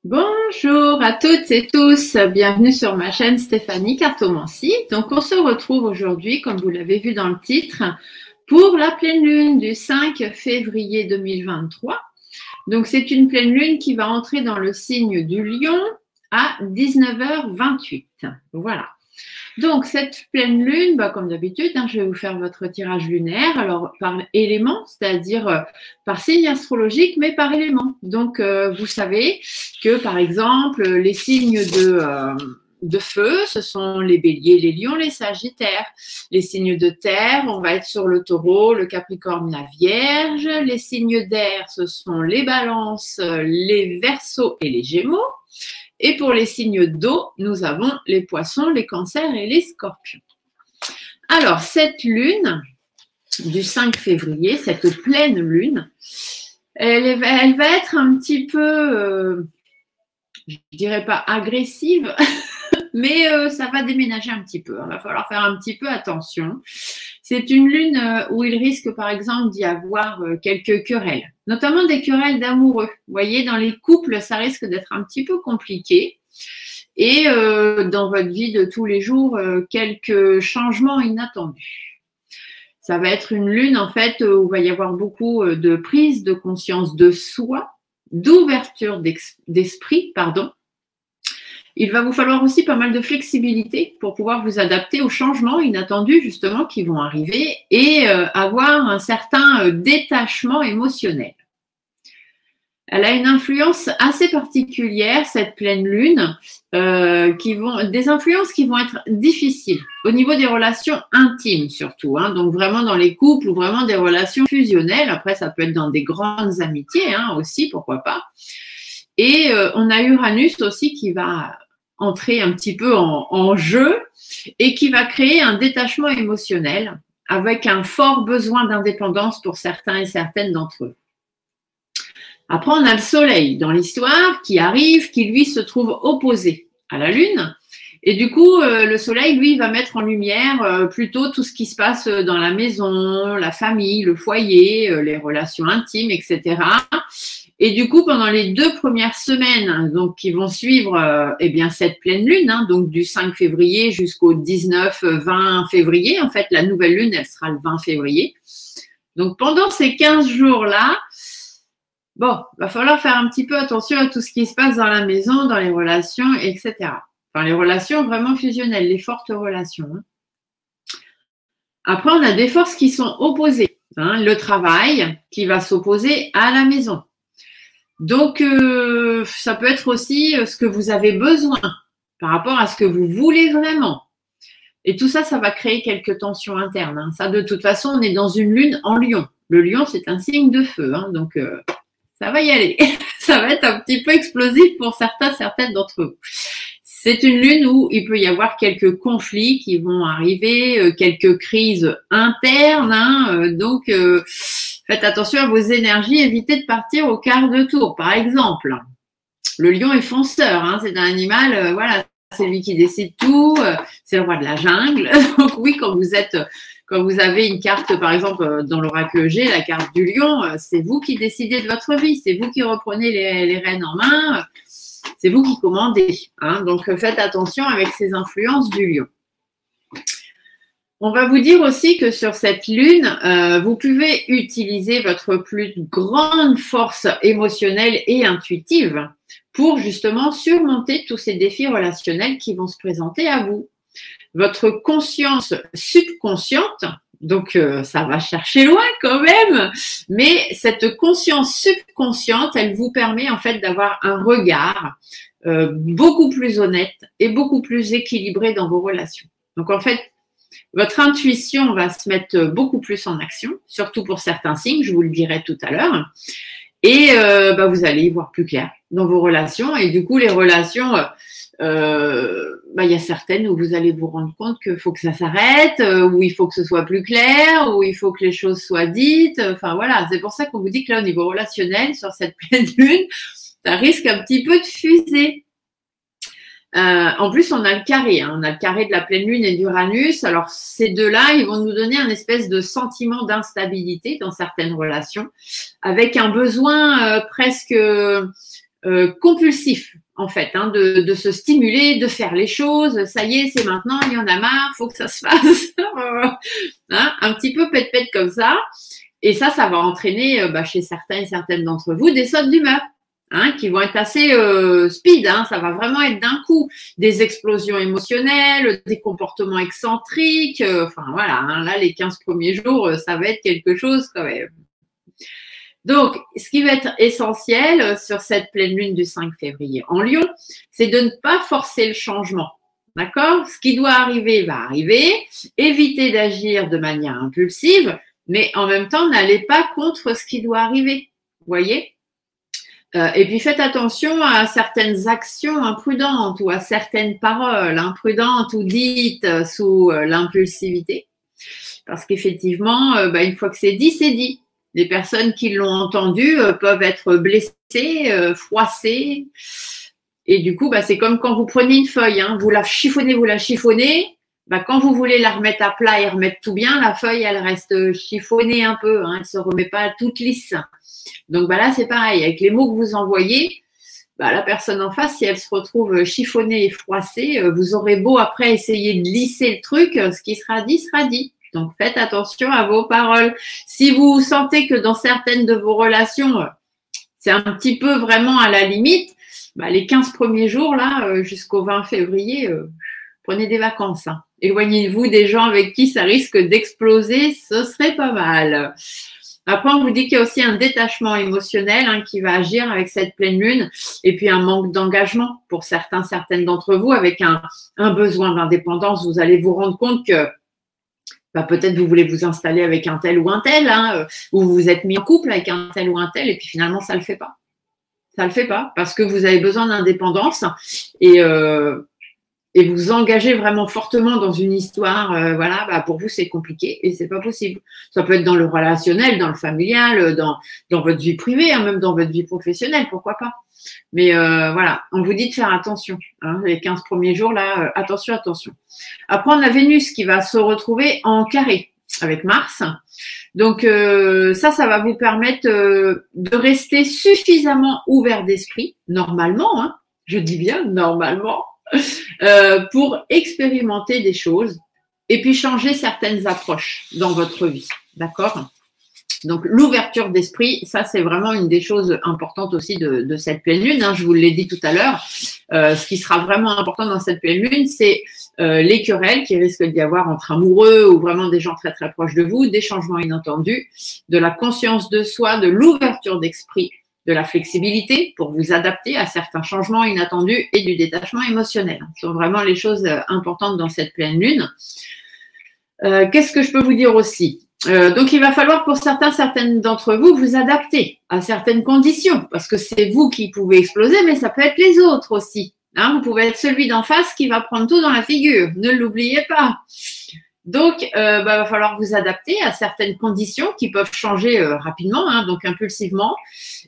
Bonjour à toutes et tous, bienvenue sur ma chaîne Stéphanie Cartomancie. Donc on se retrouve aujourd'hui, comme vous l'avez vu dans le titre, pour la pleine lune du 5 février 2023. Donc c'est une pleine lune qui va entrer dans le signe du Lion à 19h28. Voilà. Donc, cette pleine lune, comme d'habitude, je vais vous faire votre tirage lunaire, alors par élément, c'est-à-dire par signe astrologique, mais par élément. Donc, vous savez que, par exemple, les signes de feu, ce sont les béliers, les lions, les sagittaires. Les signes de terre, on va être sur le taureau, le capricorne, la vierge. Les signes d'air, ce sont les balances, les verseaux et les gémeaux. Et pour les signes d'eau, nous avons les poissons, les cancers et les scorpions. Alors, cette lune du 5 février, cette pleine lune, elle va être un petit peu, je dirais pas agressive, mais ça va déménager un petit peu. Il va falloir faire un petit peu attention. C'est une lune où il risque, par exemple, d'y avoir quelques querelles, notamment des querelles d'amoureux. Vous voyez, dans les couples, ça risque d'être un petit peu compliqué. Et dans votre vie de tous les jours, quelques changements inattendus. Ça va être une lune, en fait, où il va y avoir beaucoup de prise de conscience de soi, d'ouverture d'esprit, pardon. Il va vous falloir aussi pas mal de flexibilité pour pouvoir vous adapter aux changements inattendus justement qui vont arriver et avoir un certain détachement émotionnel. Elle a une influence assez particulière, cette pleine lune, des influences qui vont être difficiles au niveau des relations intimes surtout, donc vraiment dans les couples ou vraiment des relations fusionnelles. Après, ça peut être dans des grandes amitiés aussi, pourquoi pas. Et on a Uranus aussi qui va entrer un petit peu en jeu et qui va créer un détachement émotionnel avec un fort besoin d'indépendance pour certains et certaines d'entre eux. Après, on a le Soleil dans l'histoire qui arrive, qui lui se trouve opposé à la Lune. Et du coup, le Soleil, lui, va mettre en lumière plutôt tout ce qui se passe dans la maison, la famille, le foyer, les relations intimes, etc. Et du coup, pendant les 2 premières semaines, donc qui vont suivre, cette pleine lune, donc du 5 février jusqu'au 19-20 février. En fait, la nouvelle lune, elle sera le 20 février. Donc pendant ces 15 jours-là, va falloir faire un petit peu attention à tout ce qui se passe dans la maison, dans les relations, etc. Enfin, les relations vraiment fusionnelles, les fortes relations. Après, on a des forces qui sont opposées. Le travail qui va s'opposer à la maison. Donc, ça peut être aussi ce que vous avez besoin par rapport à ce que vous voulez vraiment. Et tout ça, ça va créer quelques tensions internes. Ça, de toute façon, on est dans une lune en Lion. Le Lion, c'est un signe de feu. Donc, ça va y aller. Ça va être un petit peu explosif pour certaines d'entre vous. C'est une lune où il peut y avoir quelques conflits qui vont arriver, quelques crises internes. Donc, faites attention à vos énergies, évitez de partir au quart de tour. Par exemple, le lion est fonceur, c'est un animal, c'est lui qui décide tout, c'est le roi de la jungle. Donc oui, quand vous avez une carte, par exemple, dans l'oracle G, la carte du lion, c'est vous qui décidez de votre vie, c'est vous qui reprenez les rênes en main, c'est vous qui commandez. Donc faites attention avec ces influences du lion. On va vous dire aussi que sur cette lune, vous pouvez utiliser votre plus grande force émotionnelle et intuitive pour justement surmonter tous ces défis relationnels qui vont se présenter à vous. Votre conscience subconsciente, donc ça va chercher loin quand même, mais cette conscience subconsciente, elle vous permet en fait d'avoir un regard beaucoup plus honnête et beaucoup plus équilibré dans vos relations. Donc en fait, votre intuition va se mettre beaucoup plus en action, surtout pour certains signes, je vous le dirai tout à l'heure. Et vous allez y voir plus clair dans vos relations. Et du coup, les relations, il y a certaines où vous allez vous rendre compte qu'il faut que ça s'arrête, où il faut que ce soit plus clair, où il faut que les choses soient dites. Enfin voilà, c'est pour ça qu'on vous dit que là, au niveau relationnel, sur cette pleine lune, ça risque un petit peu de fuser. En plus, on a le carré, on a le carré de la pleine lune et d'Uranus. Alors, ces deux-là, ils vont nous donner un espèce de sentiment d'instabilité dans certaines relations, avec un besoin presque compulsif, en fait, hein, de se stimuler, de faire les choses. Ça y est, c'est maintenant, il y en a marre, faut que ça se fasse. Hein, un petit peu pète-pète comme ça. Et ça va entraîner chez certains et certaines d'entre vous des sautes d'humeur. Hein, qui vont être assez speed, hein, ça va vraiment être d'un coup des explosions émotionnelles, des comportements excentriques, enfin voilà, hein, là les 15 premiers jours, ça va être quelque chose quand même. Donc, ce qui va être essentiel sur cette pleine lune du 5 février en Lion, c'est de ne pas forcer le changement. D'accord? Ce qui doit arriver va arriver. Évitez d'agir de manière impulsive, mais en même temps, n'allez pas contre ce qui doit arriver. Vous voyez? Et puis faites attention à certaines actions imprudentes ou à certaines paroles imprudentes ou dites sous l'impulsivité. Parce qu'effectivement, une fois que c'est dit, c'est dit. Les personnes qui l'ont entendu peuvent être blessées, froissées. Et du coup, c'est comme quand vous prenez une feuille, hein, vous la chiffonnez. Quand vous voulez la remettre à plat et remettre tout bien, la feuille, elle reste chiffonnée un peu, hein, elle ne se remet pas toute lisse. Donc là, c'est pareil, avec les mots que vous envoyez, la personne en face, si elle se retrouve chiffonnée et froissée, vous aurez beau après essayer de lisser le truc, ce qui sera dit sera dit. Donc faites attention à vos paroles. Si vous sentez que dans certaines de vos relations, c'est un petit peu vraiment à la limite, les 15 premiers jours, là, jusqu'au 20 février, prenez des vacances. Hein. Éloignez-vous des gens avec qui ça risque d'exploser, ce serait pas mal. Après, on vous dit qu'il y a aussi un détachement émotionnel hein, qui va agir avec cette pleine lune et puis un manque d'engagement pour certaines d'entre vous avec un besoin d'indépendance. Vous allez vous rendre compte que peut-être vous voulez vous installer avec un tel ou un tel, hein, ou vous vous êtes mis en couple avec un tel ou un tel et puis finalement, ça ne le fait pas. Ça ne le fait pas parce que vous avez besoin d'indépendance et vous engagez vraiment fortement dans une histoire, pour vous, c'est compliqué et c'est pas possible. Ça peut être dans le relationnel, dans le familial, dans votre vie privée, hein, même dans votre vie professionnelle, pourquoi pas. Mais on vous dit de faire attention. Hein, les 15 premiers jours, là, attention. Après, on a Vénus qui va se retrouver en carré avec Mars. Donc, ça va vous permettre de rester suffisamment ouvert d'esprit, normalement, hein, je dis bien normalement, pour expérimenter des choses et puis changer certaines approches dans votre vie. D'accord ? Donc, l'ouverture d'esprit, ça, c'est vraiment une des choses importantes aussi de cette pleine lune. Hein, je vous l'ai dit tout à l'heure. Ce qui sera vraiment important dans cette pleine lune, c'est les querelles qui risquent d'y avoir entre amoureux ou vraiment des gens très, très proches de vous, des changements inattendus, de la conscience de soi, de l'ouverture d'esprit, de la flexibilité pour vous adapter à certains changements inattendus et du détachement émotionnel. Ce sont vraiment les choses importantes dans cette pleine lune. Qu'est-ce que je peux vous dire aussi ? Donc, il va falloir pour certaines d'entre vous vous adapter à certaines conditions parce que c'est vous qui pouvez exploser, mais ça peut être les autres aussi. Hein, vous pouvez être celui d'en face qui va prendre tout dans la figure. Ne l'oubliez pas. Donc, va falloir vous adapter à certaines conditions qui peuvent changer rapidement, hein, donc impulsivement,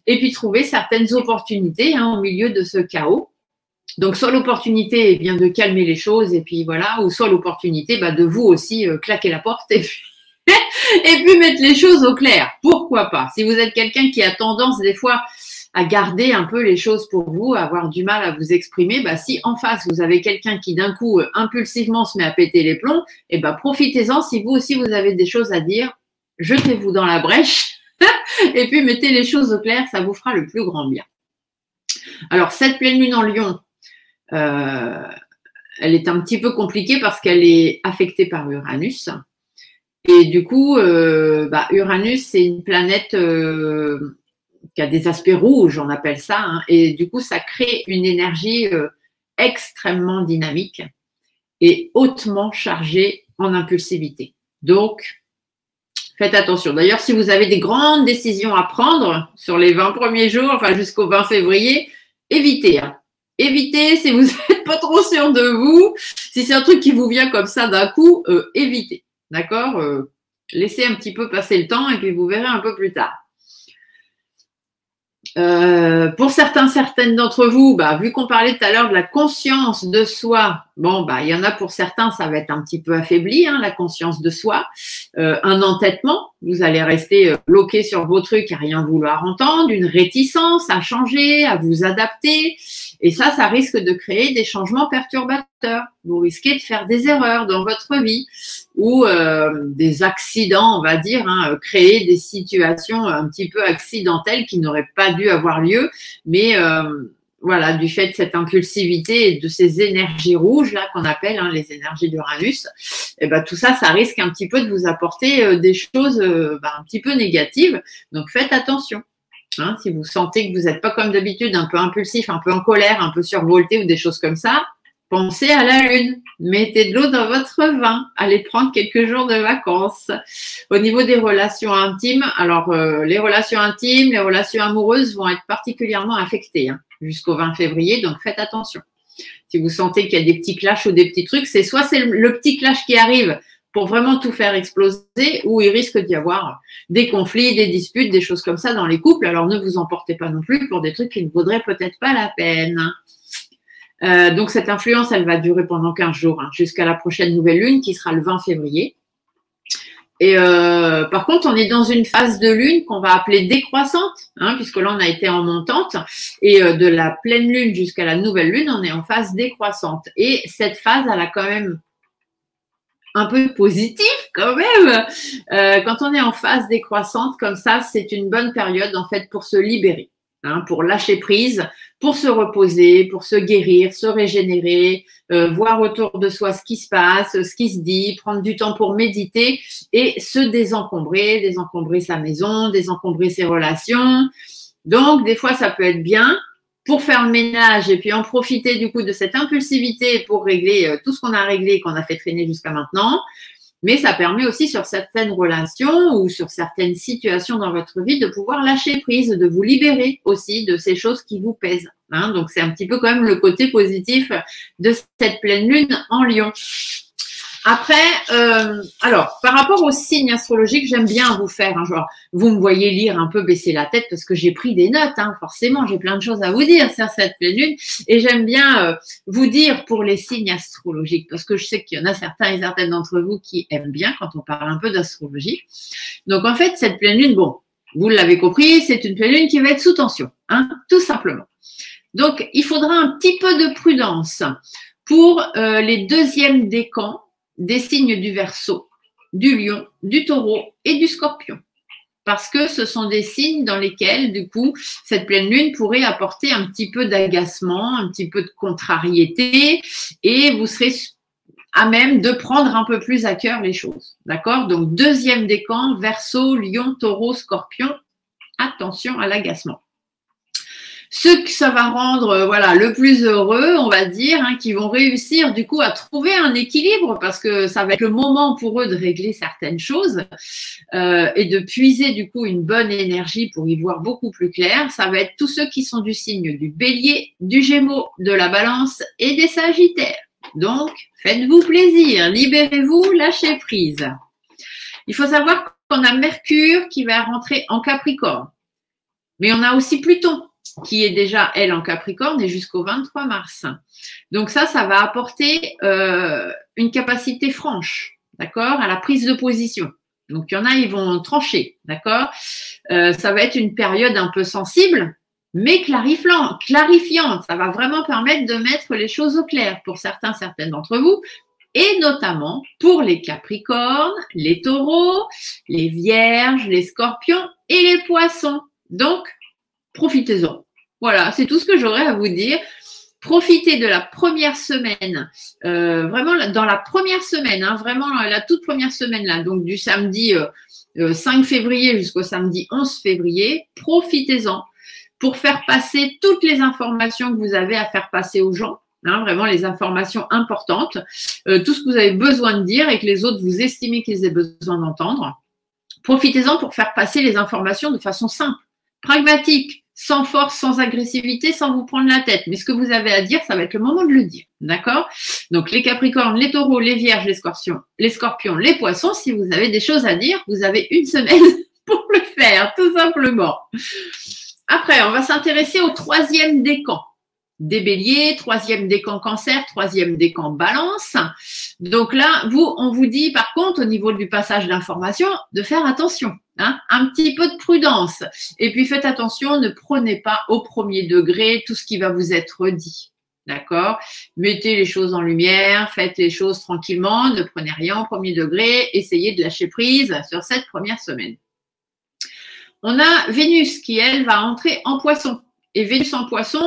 et puis trouver certaines opportunités hein, au milieu de ce chaos. Donc, soit l'opportunité est bien de calmer les choses, et puis voilà, ou soit l'opportunité de vous aussi claquer la porte et puis mettre les choses au clair. Pourquoi pas? Si vous êtes quelqu'un qui a tendance des fois à garder un peu les choses pour vous, à avoir du mal à vous exprimer, si en face vous avez quelqu'un qui d'un coup impulsivement se met à péter les plombs, profitez-en. Si vous aussi vous avez des choses à dire, jetez-vous dans la brèche et puis mettez les choses au clair, ça vous fera le plus grand bien. Alors cette pleine lune en Lion, elle est un petit peu compliquée parce qu'elle est affectée par Uranus. Et du coup, Uranus, c'est une planète qui a des aspects rouges, on appelle ça. Hein, et du coup, ça crée une énergie extrêmement dynamique et hautement chargée en impulsivité. Donc, faites attention. D'ailleurs, si vous avez des grandes décisions à prendre sur les 20 premiers jours, enfin jusqu'au 20 février, évitez. Hein. Évitez si vous n'êtes pas trop sûr de vous. Si c'est un truc qui vous vient comme ça d'un coup, évitez. D'accord? Laissez un petit peu passer le temps et puis vous verrez un peu plus tard. Pour certaines d'entre vous, vu qu'on parlait tout à l'heure de la conscience de soi, il y en a pour certains, ça va être un petit peu affaibli, hein, la conscience de soi. un entêtement, vous allez rester bloqué sur vos trucs à rien vouloir entendre, une réticence à changer, à vous adapter. Et ça risque de créer des changements perturbateurs. Vous risquez de faire des erreurs dans votre vie ou des accidents, on va dire, hein, créer des situations un petit peu accidentelles qui n'auraient pas dû avoir lieu, mais voilà, du fait de cette impulsivité et de ces énergies rouges là qu'on appelle les énergies d'Uranus, et ben tout ça risque un petit peu de vous apporter des choses un petit peu négatives. Donc faites attention. Hein, si vous sentez que vous n'êtes pas comme d'habitude, un peu impulsif, un peu en colère, un peu survolté ou des choses comme ça, pensez à la lune. Mettez de l'eau dans votre vin. Allez prendre quelques jours de vacances. Au niveau des relations intimes, alors les relations intimes, les relations amoureuses vont être particulièrement affectées jusqu'au 20 février, donc faites attention. Si vous sentez qu'il y a des petits clashs ou des petits trucs, soit c'est le petit clash qui arrive pour vraiment tout faire exploser, ou il risque d'y avoir des conflits, des disputes, des choses comme ça dans les couples. Alors ne vous emportez pas non plus pour des trucs qui ne vaudraient peut-être pas la peine. Donc cette influence, elle va durer pendant 15 jours, jusqu'à la prochaine nouvelle lune qui sera le 20 février. Et par contre, on est dans une phase de lune qu'on va appeler décroissante, puisque là, on a été en montante. Et de la pleine lune jusqu'à la nouvelle lune, on est en phase décroissante. Et cette phase, elle a quand même un peu positif quand même. Quand on est en phase décroissante comme ça, c'est une bonne période en fait pour se libérer, pour lâcher prise, pour se reposer, pour se guérir, se régénérer, voir autour de soi ce qui se passe, ce qui se dit, prendre du temps pour méditer et se désencombrer sa maison, désencombrer ses relations. Donc, des fois, ça peut être bien pour faire le ménage et puis en profiter du coup de cette impulsivité pour régler tout ce qu'on a réglé et qu'on a fait traîner jusqu'à maintenant. Mais ça permet aussi sur certaines relations ou sur certaines situations dans votre vie de pouvoir lâcher prise, de vous libérer aussi de ces choses qui vous pèsent. Donc, c'est un petit peu quand même le côté positif de cette pleine lune en Lion. Après, alors, par rapport aux signes astrologiques, j'aime bien vous faire, genre, vous me voyez lire un peu baisser la tête parce que j'ai pris des notes, forcément, j'ai plein de choses à vous dire sur cette pleine lune, et j'aime bien vous dire pour les signes astrologiques, parce que je sais qu'il y en a certains et certaines d'entre vous qui aiment bien quand on parle un peu d'astrologie. Donc, en fait, cette pleine lune, bon, vous l'avez compris, c'est une pleine lune qui va être sous tension, tout simplement. Donc, il faudra un petit peu de prudence pour les deuxièmes décans des signes du Verseau, du Lion, du Taureau et du Scorpion. Parce que ce sont des signes dans lesquels, du coup, cette pleine lune pourrait apporter un petit peu d'agacement, un petit peu de contrariété, et vous serez à même de prendre un peu plus à cœur les choses. D'accord? Donc, deuxième décan, Verseau, Lion, Taureau, Scorpion. Attention à l'agacement. Ceux que ça va rendre le plus heureux, on va dire, qui vont réussir du coup à trouver un équilibre parce que ça va être le moment pour eux de régler certaines choses et de puiser du coup une bonne énergie pour y voir beaucoup plus clair. Ça va être tous ceux qui sont du signe du Bélier, du Gémeaux, de la Balance et des Sagittaires. Donc, faites-vous plaisir, libérez-vous, lâchez prise. Il faut savoir qu'on a Mercure qui va rentrer en Capricorne, mais on a aussi Pluton qui est déjà, elle, en Capricorne et jusqu'au 23 mars. Donc ça va apporter une capacité franche, d'accord, à la prise de position. Donc il y en a, ils vont trancher, d'accord. Ça va être une période un peu sensible, mais clarifiante. Ça va vraiment permettre de mettre les choses au clair pour certaines d'entre vous, et notamment pour les Capricornes, les Taureaux, les Vierges, les Scorpions et les Poissons. Donc, profitez-en. Voilà, c'est tout ce que j'aurais à vous dire. Profitez de la première semaine, vraiment dans la première semaine, vraiment la toute première semaine, là, donc du samedi 5 février jusqu'au samedi 11 février. Profitez-en pour faire passer toutes les informations que vous avez à faire passer aux gens. Vraiment les informations importantes, tout ce que vous avez besoin de dire et que les autres vous estimez qu'ils aient besoin d'entendre. Profitez-en pour faire passer les informations de façon simple, pragmatique, sans force, sans agressivité, sans vous prendre la tête. Mais ce que vous avez à dire, ça va être le moment de le dire. D'accord? Donc, les Capricornes, les Taureaux, les Vierges, les Scorpions, les Poissons, si vous avez des choses à dire, vous avez une semaine pour le faire, tout simplement. Après, on va s'intéresser au troisième décan des Béliers, troisième décan Cancer, troisième décan Balance. Donc là, on vous dit par contre au niveau du passage d'information de faire attention, hein, un petit peu de prudence. Et puis faites attention, ne prenez pas au premier degré tout ce qui va vous être dit. D'accord? Mettez les choses en lumière, faites les choses tranquillement, ne prenez rien au premier degré, essayez de lâcher prise sur cette première semaine. On a Vénus qui, elle, va entrer en Poisson. Et Vénus en Poisson,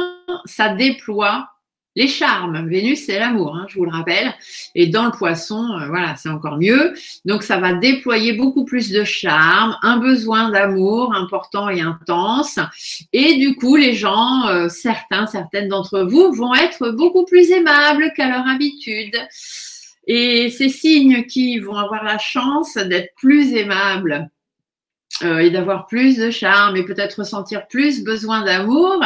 ça déploie les charmes. Vénus, c'est l'amour, hein, je vous le rappelle. Et dans le Poisson, voilà, c'est encore mieux. Donc, ça va déployer beaucoup plus de charme, un besoin d'amour important et intense. Et du coup, les gens, certaines d'entre vous vont être beaucoup plus aimables qu'à leur habitude. Et ces signes qui vont avoir la chance d'être plus aimables et d'avoir plus de charme et peut-être ressentir plus besoin d'amour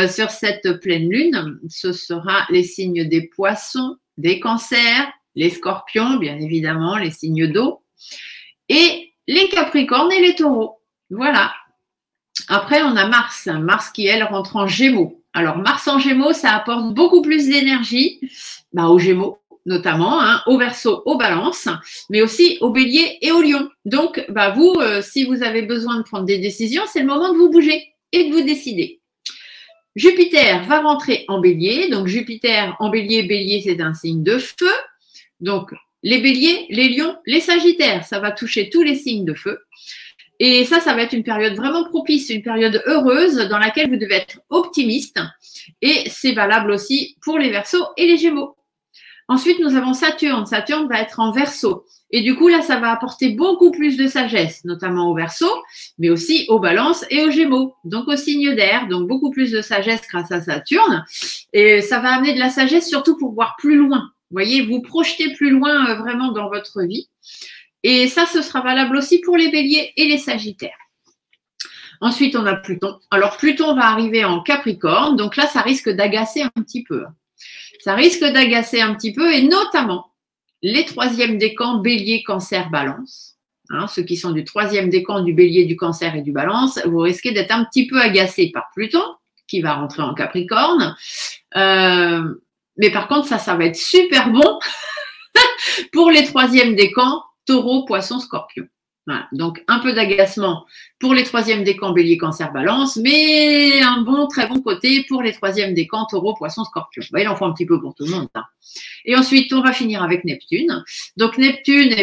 sur cette pleine lune, ce sera les signes des Poissons, des Cancers, les Scorpions, bien évidemment, les signes d'eau, et les Capricornes et les Taureaux. Voilà. Après, on a Mars. Mars qui, elle, rentre en Gémeaux. Alors, Mars en Gémeaux, ça apporte beaucoup plus d'énergie aux Gémeaux, notamment, hein, au Verseau, aux Balances, mais aussi au Bélier et au Lion. Donc, vous, si vous avez besoin de prendre des décisions, c'est le moment de vous bouger et de vous décider. Jupiter va rentrer en Bélier. Donc, Jupiter en Bélier, Bélier, c'est un signe de feu. Donc, les Béliers, les Lions, les Sagittaires, ça va toucher tous les signes de feu. Et ça va être une période vraiment propice, une période heureuse dans laquelle vous devez être optimiste. Et c'est valable aussi pour les Verseaux et les Gémeaux. Ensuite, nous avons Saturne. Saturne va être en Verseau. Et du coup, là, ça va apporter beaucoup plus de sagesse, notamment au Verseau, mais aussi aux Balances et aux Gémeaux, donc au signe d'air. Donc, beaucoup plus de sagesse grâce à Saturne. Et ça va amener de la sagesse surtout pour voir plus loin. Vous voyez, vous projetez plus loin vraiment dans votre vie. Et ça, ce sera valable aussi pour les Béliers et les Sagittaires. Ensuite, on a Pluton. Alors, Pluton va arriver en Capricorne. Donc là, ça risque d'agacer un petit peu. Ça risque d'agacer un petit peu et notamment les troisièmes décans Bélier, Cancer, Balance. Hein, ceux qui sont du troisième décan du Bélier, du Cancer et du Balance, vous risquez d'être un petit peu agacés par Pluton qui va rentrer en Capricorne. Mais par contre, ça va être super bon pour les troisièmes décans Taureau, Poisson, Scorpion. Voilà. Donc, un peu d'agacement pour les troisièmes décans Bélier, Cancer, Balance, mais un très bon côté pour les troisièmes décans Taureau, Poisson, Scorpion. Il en faut un petit peu pour tout le monde. Hein. Et ensuite, on va finir avec Neptune. Donc, Neptune,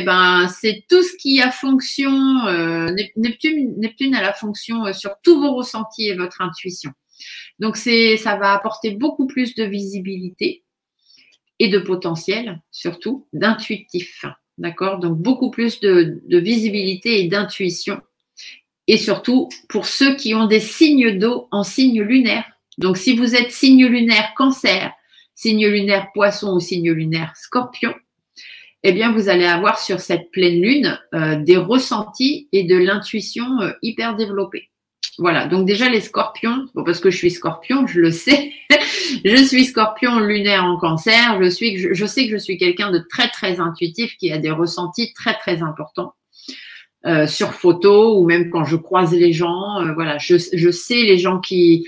c'est tout ce qui a fonction. Neptune a la fonction sur tous vos ressentis et votre intuition. Donc, ça va apporter beaucoup plus de visibilité et de potentiel, surtout d'intuitif. D'accord? Donc, beaucoup plus de visibilité et d'intuition. Et surtout, pour ceux qui ont des signes d'eau en signe lunaire. Donc, si vous êtes signe lunaire Cancer, signe lunaire Poisson ou signe lunaire Scorpion, eh bien, vous allez avoir sur cette pleine lune des ressentis et de l'intuition hyper développée. Voilà, donc déjà les Scorpions, parce que je suis Scorpion, je le sais, je suis Scorpion lunaire en Cancer, je sais que je suis quelqu'un de très très intuitif qui a des ressentis très très importants sur photo ou même quand je croise les gens, voilà, je sais les gens qui,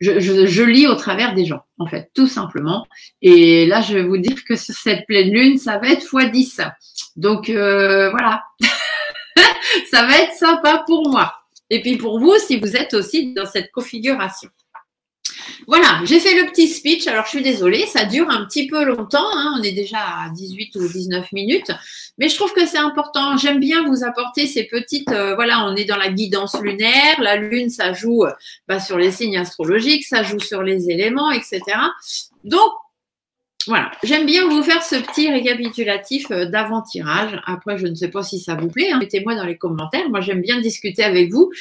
je lis au travers des gens en fait, tout simplement. Et là, je vais vous dire que cette pleine lune, ça va être x10. Donc voilà, ça va être sympa pour moi. Et puis pour vous, si vous êtes aussi dans cette configuration. Voilà, j'ai fait le petit speech. Alors, je suis désolée, ça dure un petit peu longtemps. Hein, on est déjà à 18 ou 19 minutes. Mais je trouve que c'est important. J'aime bien vous apporter ces petites… voilà, on est dans la guidance lunaire. La lune, ça joue sur les signes astrologiques, ça joue sur les éléments, etc. Donc, voilà, j'aime bien vous faire ce petit récapitulatif d'avant-tirage. Après, je ne sais pas si ça vous plaît. Hein. Mettez-moi dans les commentaires. Moi, j'aime bien discuter avec vous.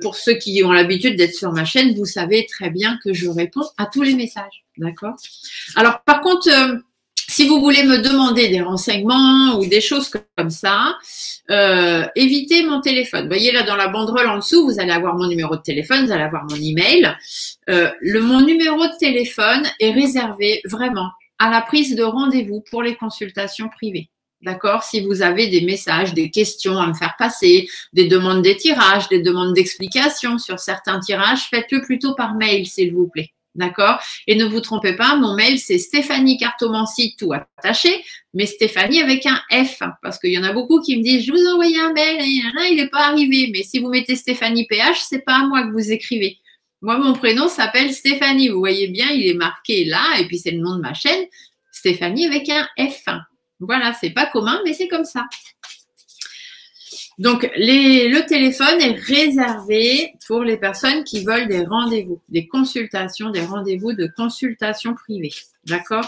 Pour ceux qui ont l'habitude d'être sur ma chaîne, vous savez très bien que je réponds à tous les messages. D'accord? Alors, par contre, si vous voulez me demander des renseignements ou des choses comme ça, évitez mon téléphone. Vous voyez là dans la banderole en dessous, vous allez avoir mon numéro de téléphone, vous allez avoir mon email. Mon numéro de téléphone est réservé vraiment à la prise de rendez-vous pour les consultations privées. D'accord? Si vous avez des messages, des questions à me faire passer, des demandes des tirages, des demandes d'explications sur certains tirages, faites-le plutôt par mail, s'il vous plaît. d'accord? Et ne vous trompez pas, mon mail, c'est Stéphanie Cartomancy, tout attaché, mais Stéphanie avec un F, parce qu'il y en a beaucoup qui me disent, je vous ai envoyé un mail, il n'est pas arrivé. Mais si vous mettez Stéphanie PH, c'est pas à moi que vous écrivez. Moi, mon prénom s'appelle Stéphanie. Vous voyez bien, il est marqué là, et puis c'est le nom de ma chaîne, Stéphanie avec un F. Voilà, c'est pas commun, mais c'est comme ça. Donc, le téléphone est réservé pour les personnes qui veulent des rendez-vous, des consultations, des rendez-vous de consultation privée. D'accord?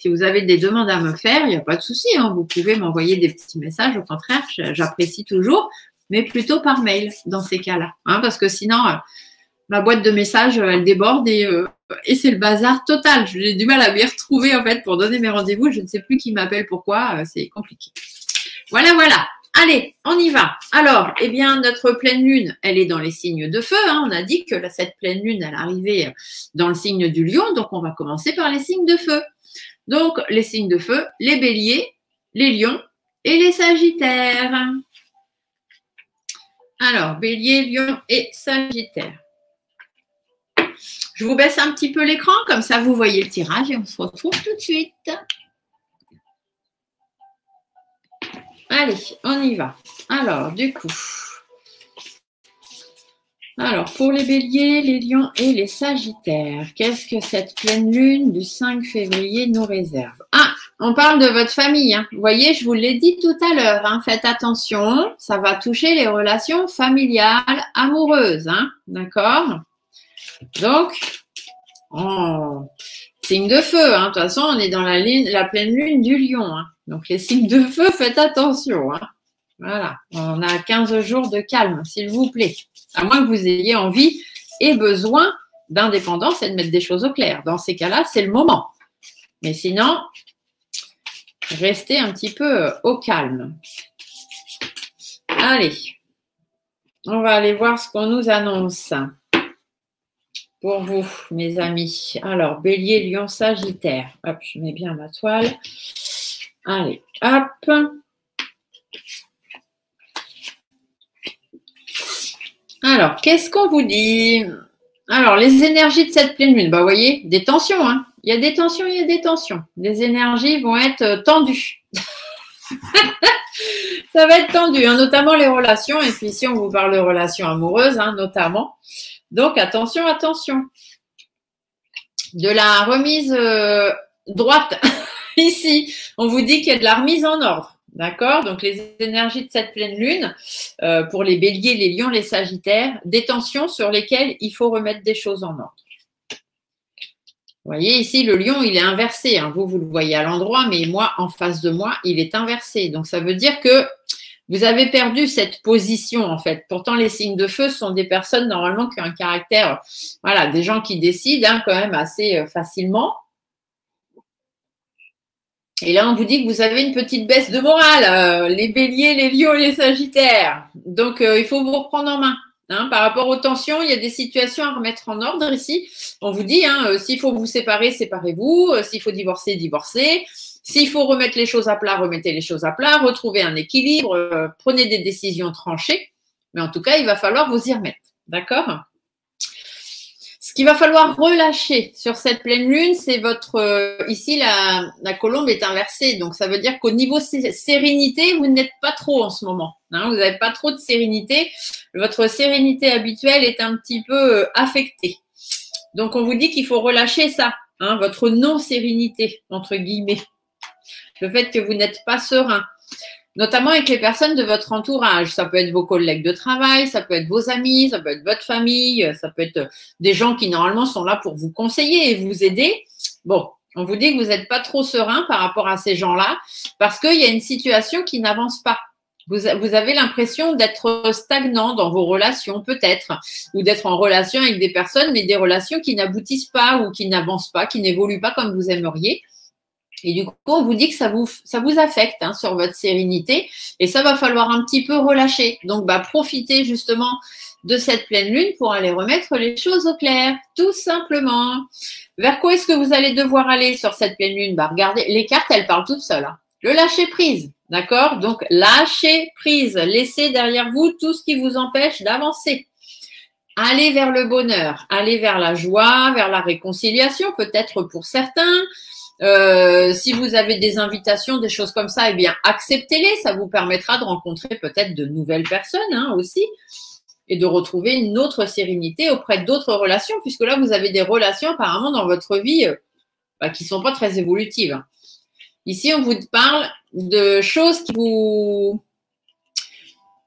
Si vous avez des demandes à me faire, il n'y a pas de souci, hein, vous pouvez m'envoyer des petits messages. Au contraire, j'apprécie toujours, mais plutôt par mail dans ces cas-là. Hein, parce que sinon, ma boîte de messages, elle déborde et c'est le bazar total. J'ai du mal à m'y retrouver en fait pour donner mes rendez-vous. Je ne sais plus qui m'appelle, pourquoi, c'est compliqué. Voilà, voilà. Allez, on y va. Alors, eh bien, notre pleine lune, elle est dans les signes de feu. Hein. On a dit que cette pleine lune, elle arrivait dans le signe du lion. Donc, on va commencer par les signes de feu. Donc, les signes de feu, les béliers, les lions et les sagittaires. Alors, bélier, lion et sagittaire. Je vous baisse un petit peu l'écran, comme ça vous voyez le tirage et on se retrouve tout de suite. Allez, on y va. Alors, du coup, pour les béliers, les lions et les sagittaires, qu'est-ce que cette pleine lune du 5 février nous réserve? Ah, on parle de votre famille. Hein. Vous voyez, je vous l'ai dit tout à l'heure. Hein. Faites attention, ça va toucher les relations familiales, amoureuses. Hein. D'accord? Donc, signe de feu. Hein. De toute façon, on est dans la pleine lune du lion. Hein. Donc, les signes de feu, faites attention. Hein. Voilà, on a 15 jours de calme, s'il vous plaît. À moins que vous ayez envie et besoin d'indépendance et de mettre des choses au clair. Dans ces cas-là, c'est le moment. Mais sinon, restez un petit peu au calme. Allez, on va aller voir ce qu'on nous annonce pour vous, mes amis. Alors, bélier, lion, sagittaire. Hop, je mets bien ma toile. Allez, hop. Alors, qu'est-ce qu'on vous dit? Alors, les énergies de cette pleine lune, bah, vous voyez, des tensions. Hein. Il y a des tensions, il y a des tensions. Les énergies vont être tendues. Ça va être tendu, hein, notamment les relations. Et puis ici, on vous parle de relations amoureuses, hein, notamment. Donc, attention, attention. De la remise droite, ici, on vous dit qu'il y a de la remise en ordre. D'accord? Donc, les énergies de cette pleine lune, pour les béliers, les lions, les sagittaires, des tensions sur lesquelles il faut remettre des choses en ordre. Vous voyez, ici, le lion, il est inversé. Hein. Vous le voyez à l'endroit, mais moi, en face de moi, il est inversé. Donc, ça veut dire que vous avez perdu cette position, en fait. Pourtant, les signes de feu sont des personnes, normalement, qui ont un caractère, voilà, des gens qui décident quand même assez facilement. Et là, on vous dit que vous avez une petite baisse de morale, les béliers, les lions, les sagittaires. Donc, il faut vous reprendre en main. Hein, par rapport aux tensions, il y a des situations à remettre en ordre ici. On vous dit, hein, s'il faut vous séparer, séparez-vous. S'il faut divorcer, divorcez. S'il faut remettre les choses à plat, remettez les choses à plat. Retrouvez un équilibre. Prenez des décisions tranchées. Mais en tout cas, il va falloir vous y remettre. D'accord ? Ce qu'il va falloir relâcher sur cette pleine lune, c'est votre… ici, la colombe est inversée. Donc, ça veut dire qu'au niveau sérénité, vous n'êtes pas trop en ce moment. Hein, vous n'avez pas trop de sérénité. Votre sérénité habituelle est un petit peu affectée. Donc, on vous dit qu'il faut relâcher ça, hein, votre non-sérénité, entre guillemets. Le fait que vous n'êtes pas serein. Notamment avec les personnes de votre entourage. Ça peut être vos collègues de travail, ça peut être vos amis, ça peut être votre famille, ça peut être des gens qui normalement sont là pour vous conseiller et vous aider. Bon, on vous dit que vous n'êtes pas trop serein par rapport à ces gens-là parce qu'il y a une situation qui n'avance pas. Vous avez l'impression d'être stagnant dans vos relations peut-être ou d'être en relation avec des personnes mais des relations qui n'aboutissent pas ou qui n'avancent pas, qui n'évoluent pas comme vous aimeriez. Et du coup, on vous dit que ça vous affecte hein, sur votre sérénité et ça va falloir un petit peu relâcher. Donc, profitez justement de cette pleine lune pour aller remettre les choses au clair, tout simplement. Vers quoi est-ce que vous allez devoir aller sur cette pleine lune? Regardez, les cartes, elles parlent toutes seules. Hein. Le lâcher prise, d'accord? Donc, lâchez prise. Laissez derrière vous tout ce qui vous empêche d'avancer. aller vers le bonheur, aller vers la joie, vers la réconciliation, peut-être pour certains. Si vous avez des invitations, des choses comme ça, eh bien, acceptez-les. Ça vous permettra de rencontrer peut-être de nouvelles personnes aussi et de retrouver une autre sérénité auprès d'autres relations, puisque là, vous avez des relations apparemment dans votre vie qui ne sont pas très évolutives. Ici, on vous parle de choses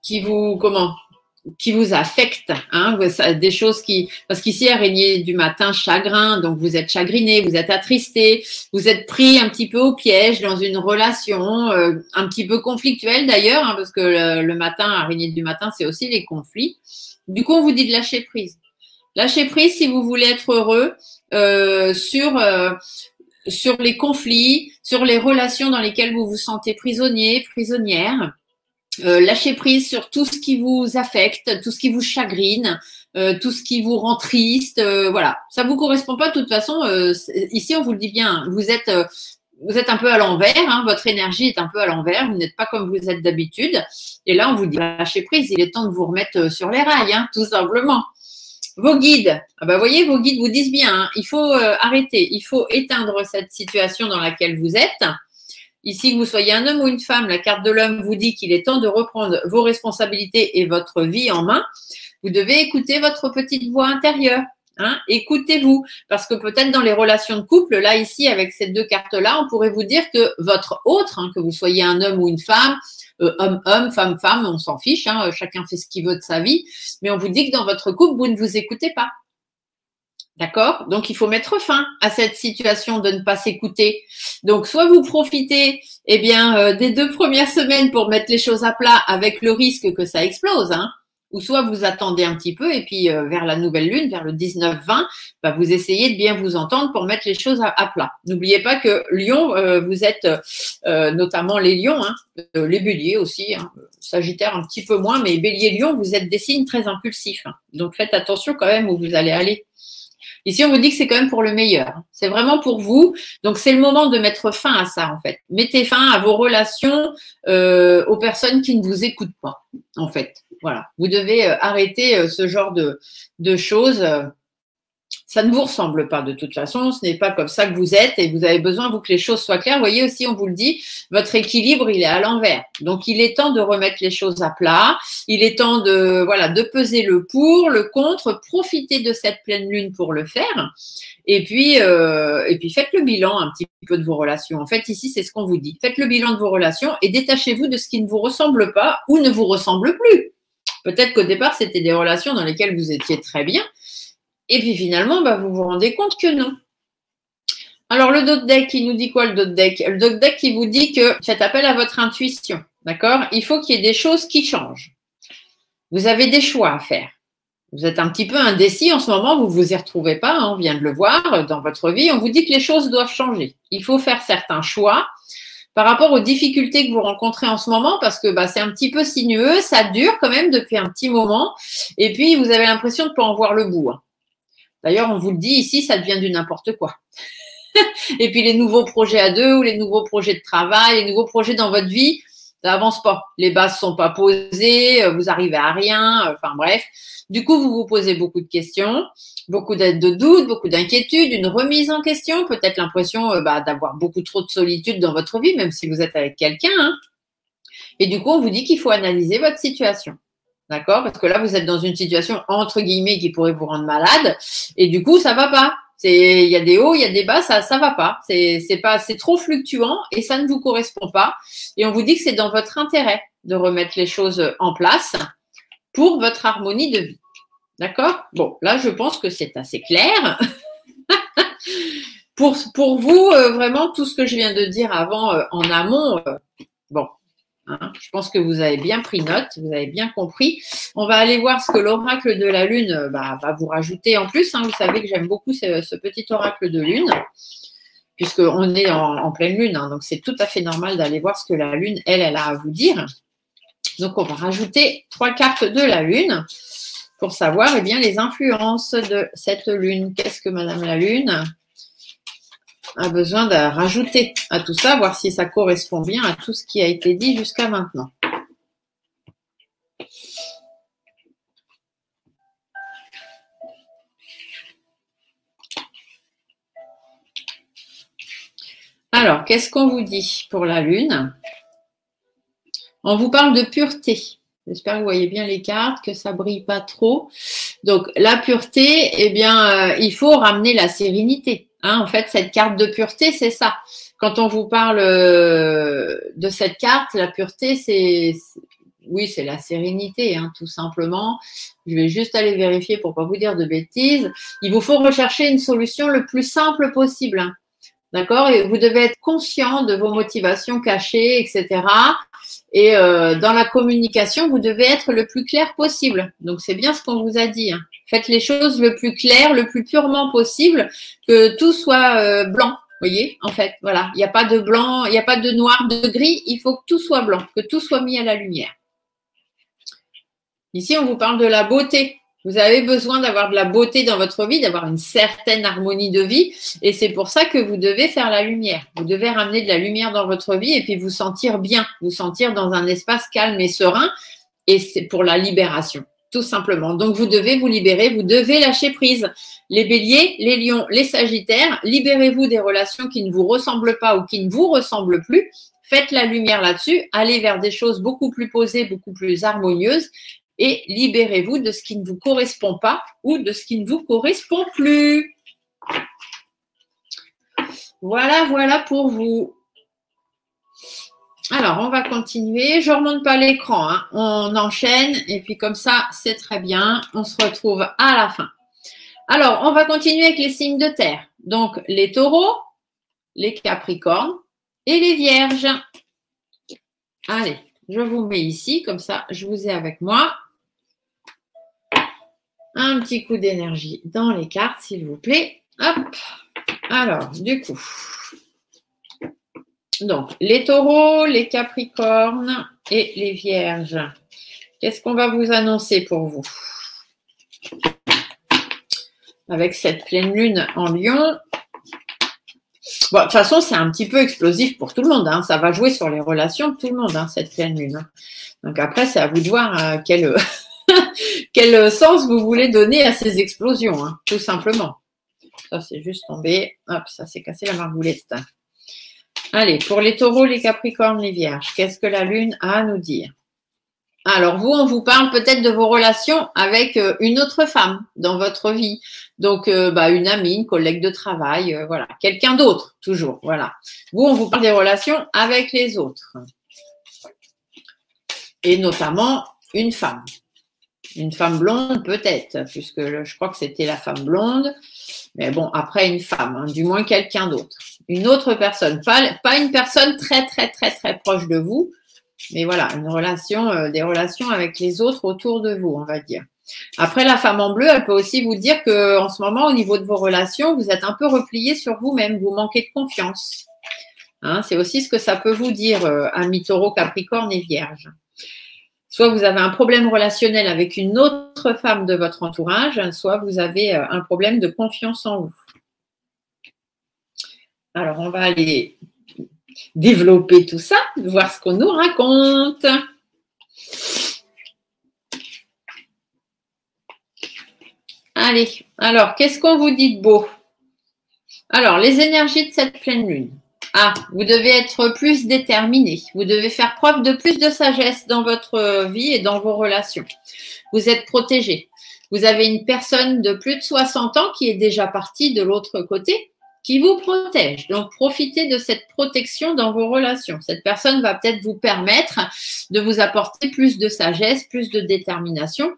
qui vous affectent, des choses parce qu'ici, araignée du matin, chagrin, donc vous êtes chagriné, vous êtes attristé, vous êtes pris un petit peu au piège dans une relation, un petit peu conflictuelle d'ailleurs, parce que le matin, araignée du matin, c'est aussi les conflits. Du coup, on vous dit de lâcher prise. Lâcher prise si vous voulez être heureux sur les conflits, sur les relations dans lesquelles vous vous sentez prisonnier, prisonnière. Lâchez prise sur tout ce qui vous affecte, tout ce qui vous chagrine, tout ce qui vous rend triste. Voilà, ça vous correspond pas de toute façon. Ici, on vous le dit bien, vous êtes un peu à l'envers, votre énergie est un peu à l'envers, vous n'êtes pas comme vous êtes d'habitude. Et là, on vous dit lâchez prise, il est temps de vous remettre sur les rails, tout simplement. Vos guides, vous voyez, vos guides vous disent bien, il faut arrêter, il faut éteindre cette situation dans laquelle vous êtes. Ici, que vous soyez un homme ou une femme, la carte de l'homme vous dit qu'il est temps de reprendre vos responsabilités et votre vie en main. Vous devez écouter votre petite voix intérieure. Écoutez-vous, parce que peut-être dans les relations de couple, là, ici, avec ces deux cartes-là, on pourrait vous dire que votre autre, que vous soyez un homme ou une femme, homme, femme, on s'en fiche, chacun fait ce qu'il veut de sa vie, mais on vous dit que dans votre couple, vous ne vous écoutez pas. D'accord? Donc, il faut mettre fin à cette situation de ne pas s'écouter. Donc, soit vous profitez des 2 premières semaines pour mettre les choses à plat avec le risque que ça explose, ou soit vous attendez un petit peu et puis vers la nouvelle lune, vers le 19-20, vous essayez de bien vous entendre pour mettre les choses à plat. N'oubliez pas que Lion, vous êtes notamment les Lions, les Béliers aussi, Sagittaire un petit peu moins, mais Bélier, Lion, vous êtes des signes très impulsifs. Donc, faites attention quand même où vous allez aller. Ici, on vous dit que c'est quand même pour le meilleur. C'est vraiment pour vous. Donc, c'est le moment de mettre fin à ça, en fait. Mettez fin à vos relations aux personnes qui ne vous écoutent pas, en fait. Voilà. Vous devez arrêter ce genre de choses. Ça ne vous ressemble pas de toute façon, ce n'est pas comme ça que vous êtes et vous avez besoin, vous, que les choses soient claires. Vous voyez aussi, on vous le dit, votre équilibre, il est à l'envers. Donc, il est temps de remettre les choses à plat. Il est temps de peser le pour, le contre, profiter de cette pleine lune pour le faire. Et puis faites le bilan un petit peu de vos relations. En fait, ici, c'est ce qu'on vous dit. Faites le bilan de vos relations et détachez-vous de ce qui ne vous ressemble pas ou ne vous ressemble plus. Peut-être qu'au départ, c'était des relations dans lesquelles vous étiez très bien. Et puis finalement, vous vous rendez compte que non. Alors, le dos de deck, il nous dit quoi, le dos de deck? Le dos de deck, il vous dit que faites appel à votre intuition. D'accord? Il faut qu'il y ait des choses qui changent. Vous avez des choix à faire. Vous êtes un petit peu indécis en ce moment, vous ne vous y retrouvez pas, on vient de le voir dans votre vie. On vous dit que les choses doivent changer. Il faut faire certains choix par rapport aux difficultés que vous rencontrez en ce moment, parce que c'est un petit peu sinueux, ça dure quand même depuis un petit moment. Et puis, vous avez l'impression de ne pas en voir le bout. D'ailleurs, on vous le dit ici, ça devient du n'importe quoi. Et puis, les nouveaux projets à deux ou les nouveaux projets de travail, les nouveaux projets dans votre vie, ça avance pas. Les bases sont pas posées, vous arrivez à rien, enfin bref. Du coup, vous vous posez beaucoup de questions, beaucoup de doutes, beaucoup d'inquiétudes, une remise en question, peut-être l'impression d'avoir beaucoup trop de solitude dans votre vie, même si vous êtes avec quelqu'un. Et du coup, on vous dit qu'il faut analyser votre situation. D'accord? Parce que là, vous êtes dans une situation, entre guillemets, qui pourrait vous rendre malade. Et du coup, ça va pas. Il y a des hauts, il y a des bas, ça va pas. C'est trop fluctuant et ça ne vous correspond pas. Et on vous dit que c'est dans votre intérêt de remettre les choses en place pour votre harmonie de vie. D'accord? Bon, là, je pense que c'est assez clair. Pour vous, vraiment, tout ce que je viens de dire avant, en amont, bon. Je pense que vous avez bien pris note, vous avez bien compris. On va aller voir ce que l'oracle de la Lune va vous rajouter en plus. Vous savez que j'aime beaucoup ce petit oracle de Lune, puisqu'on est en pleine Lune. Donc, c'est tout à fait normal d'aller voir ce que la Lune, elle a à vous dire. Donc, on va rajouter 3 cartes de la Lune pour savoir les influences de cette Lune. Qu'est-ce que Madame la Lune a besoin de rajouter à tout ça, voir si ça correspond bien à tout ce qui a été dit jusqu'à maintenant. Alors, qu'est-ce qu'on vous dit pour la Lune? On vous parle de pureté. J'espère que vous voyez bien les cartes, que ça brille pas trop. Donc, la pureté, eh bien, il faut ramener la sérénité. Hein, en fait, cette carte de pureté, c'est ça. Quand on vous parle de cette carte, la pureté, oui, c'est la sérénité, hein, tout simplement. Je vais juste aller vérifier pour pas vous dire de bêtises. Il vous faut rechercher une solution le plus simple possible. Hein. D'accord? Et vous devez être conscient de vos motivations cachées, etc. Et dans la communication, vous devez être le plus clair possible. Donc, c'est bien ce qu'on vous a dit. Hein. Faites les choses le plus clair, le plus purement possible, que tout soit blanc. Vous voyez, en fait, voilà. Il n'y a pas de blanc, il n'y a pas de noir, de gris. Il faut que tout soit blanc, que tout soit mis à la lumière. Ici, on vous parle de la beauté. Vous avez besoin d'avoir de la beauté dans votre vie, d'avoir une certaine harmonie de vie. Et c'est pour ça que vous devez faire la lumière. Vous devez ramener de la lumière dans votre vie et puis vous sentir bien, vous sentir dans un espace calme et serein. Et c'est pour la libération, tout simplement. Donc, vous devez vous libérer, vous devez lâcher prise. Les béliers, les lions, les sagittaires, libérez-vous des relations qui ne vous ressemblent pas ou qui ne vous ressemblent plus. Faites la lumière là-dessus. Allez vers des choses beaucoup plus posées, beaucoup plus harmonieuses. Et libérez-vous de ce qui ne vous correspond pas ou de ce qui ne vous correspond plus. Voilà, voilà pour vous. Alors, on va continuer. Je ne remonte pas l'écran. Hein. On enchaîne et puis comme ça, c'est très bien. On se retrouve à la fin. Alors, on va continuer avec les signes de terre. Donc, les taureaux, les capricornes et les vierges. Allez, je vous mets ici. Comme ça, je vous ai avec moi. Un petit coup d'énergie dans les cartes, s'il vous plaît. Hop. Alors, du coup. Donc, les taureaux, les capricornes et les vierges. Qu'est-ce qu'on va vous annoncer pour vous? Avec cette pleine lune en Lion. Bon, de toute façon, c'est un petit peu explosif pour tout le monde. Hein. Ça va jouer sur les relations de tout le monde, hein, cette pleine lune. Hein. Donc après, c'est à vous de voir quel sens vous voulez donner à ces explosions, hein, tout simplement. Ça, c'est juste tombé. Hop, ça s'est cassé la margoulette. Allez, pour les taureaux, les capricornes, les vierges, qu'est-ce que la lune a à nous dire? Alors, vous, on vous parle peut-être de vos relations avec une autre femme dans votre vie. Donc, une amie, une collègue de travail, voilà. Quelqu'un d'autre, toujours, voilà. Vous, on vous parle des relations avec les autres. Et notamment, une femme. Une femme blonde, peut-être, puisque je crois que c'était la femme blonde. Mais bon, après, une femme, hein, du moins quelqu'un d'autre. Une autre personne. Pas une personne très, très, très, très proche de vous. Mais voilà, une relation, des relations avec les autres autour de vous, on va dire. Après, la femme en bleu, elle peut aussi vous dire qu'en ce moment, au niveau de vos relations, vous êtes un peu replié sur vous-même. Vous manquez de confiance. Hein, c'est aussi ce que ça peut vous dire, amis taureaux, capricorne et vierge. Soit vous avez un problème relationnel avec une autre femme de votre entourage, soit vous avez un problème de confiance en vous. Alors, on va aller développer tout ça, voir ce qu'on nous raconte. Allez, alors, qu'est-ce qu'on vous dit de beau? Alors, les énergies de cette pleine lune. Ah, vous devez être plus déterminé. Vous devez faire preuve de plus de sagesse dans votre vie et dans vos relations. Vous êtes protégé. Vous avez une personne de plus de 60 ans qui est déjà partie de l'autre côté, qui vous protège. Donc, profitez de cette protection dans vos relations. Cette personne va peut-être vous permettre de vous apporter plus de sagesse, plus de détermination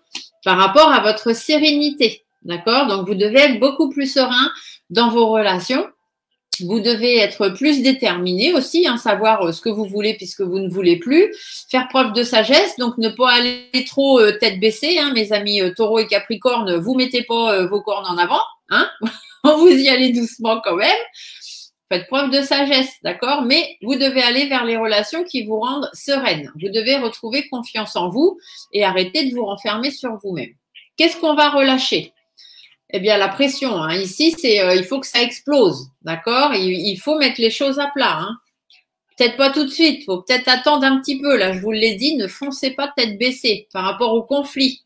par rapport à votre sérénité. D'accord? Donc, vous devez être beaucoup plus serein dans vos relations. Vous devez être plus déterminé aussi, hein, savoir ce que vous voulez puisque vous ne voulez plus, faire preuve de sagesse, donc ne pas aller trop tête baissée, hein, mes amis taureaux et capricornes, vous mettez pas vos cornes en avant, hein, vous y allez doucement quand même, faites preuve de sagesse, d'accord, mais vous devez aller vers les relations qui vous rendent sereines, vous devez retrouver confiance en vous et arrêter de vous renfermer sur vous-même. Qu'est-ce qu'on va relâcher? Eh bien, la pression, hein. Ici, il faut que ça explose, d'accord? Il faut mettre les choses à plat, hein. Peut-être pas tout de suite, il faut peut-être attendre un petit peu. Là, je vous l'ai dit, ne foncez pas tête baissée par rapport au conflit.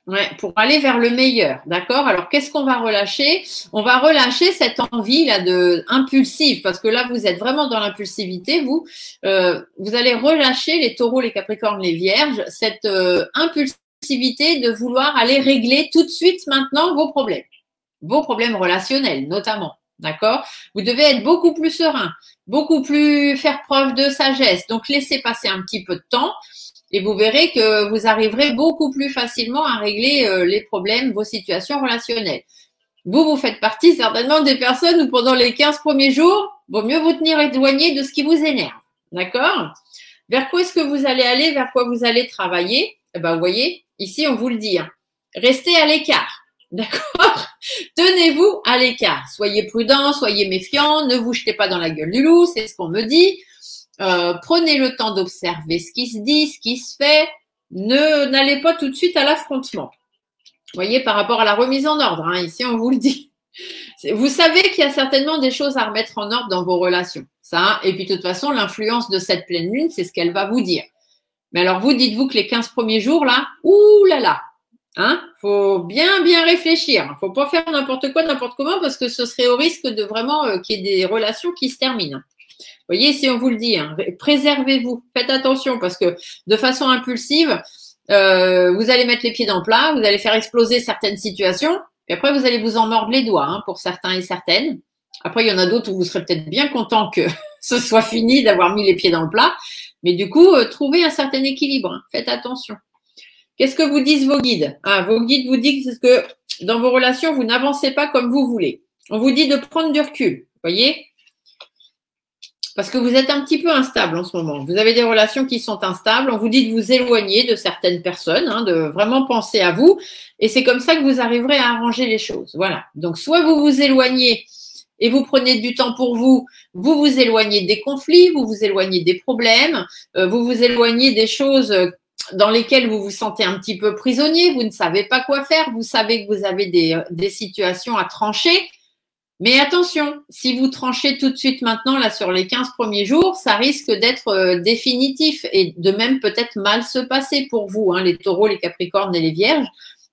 Ouais, pour aller vers le meilleur, d'accord? Alors, qu'est-ce qu'on va relâcher? On va relâcher cette envie là de impulsive, parce que là, vous êtes vraiment dans l'impulsivité. Vous allez relâcher les taureaux, les capricornes, les vierges, cette impulsivité de vouloir aller régler tout de suite maintenant vos problèmes relationnels notamment, d'accord? Vous devez être beaucoup plus serein, beaucoup plus faire preuve de sagesse. Donc, laissez passer un petit peu de temps. Et vous verrez que vous arriverez beaucoup plus facilement à régler les problèmes, vos situations relationnelles. Vous faites partie certainement des personnes où pendant les 15 premiers jours, vaut mieux vous tenir éloigné de ce qui vous énerve. D'accord? Vers quoi est-ce que vous allez aller? Vers quoi vous allez travailler? Eh ben, vous voyez, ici, on vous le dit. Hein. Restez à l'écart. D'accord? Tenez-vous à l'écart. Soyez prudent, soyez méfiant, ne vous jetez pas dans la gueule du loup, c'est ce qu'on me dit. Prenez le temps d'observer ce qui se dit, ce qui se fait. N'allez pas tout de suite à l'affrontement. Vous voyez, par rapport à la remise en ordre, hein, ici on vous le dit. Vous savez qu'il y a certainement des choses à remettre en ordre dans vos relations. Ça, et puis de toute façon, l'influence de cette pleine lune, c'est ce qu'elle va vous dire. Mais alors vous, dites-vous que les 15 premiers jours, là, ouh là là, hein, faut bien réfléchir. Faut pas faire n'importe quoi, n'importe comment, parce que ce serait au risque de vraiment qu'il y ait des relations qui se terminent. Vous voyez, si on vous le dit, hein, préservez-vous, faites attention parce que de façon impulsive, vous allez mettre les pieds dans le plat, vous allez faire exploser certaines situations, et après vous allez vous en mordre les doigts hein, pour certains et certaines. Après, il y en a d'autres où vous serez peut-être bien content que ce soit fini d'avoir mis les pieds dans le plat, mais du coup, trouvez un certain équilibre, hein, faites attention. Qu'est-ce que vous disent vos guides? Vos guides vous disent que dans vos relations, vous n'avancez pas comme vous voulez. On vous dit de prendre du recul, vous voyez? Parce que vous êtes un petit peu instable en ce moment. Vous avez des relations qui sont instables. On vous dit de vous éloigner de certaines personnes, hein, de vraiment penser à vous. Et c'est comme ça que vous arriverez à arranger les choses. Voilà. Donc, soit vous vous éloignez et vous prenez du temps pour vous, vous vous éloignez des conflits, vous vous éloignez des problèmes, vous vous éloignez des choses dans lesquelles vous vous sentez un petit peu prisonnier, vous ne savez pas quoi faire, vous savez que vous avez des situations à trancher. Mais attention, si vous tranchez tout de suite maintenant, là, sur les 15 premiers jours, ça risque d'être définitif et de même peut-être mal se passer pour vous, hein, les taureaux, les capricornes et les vierges.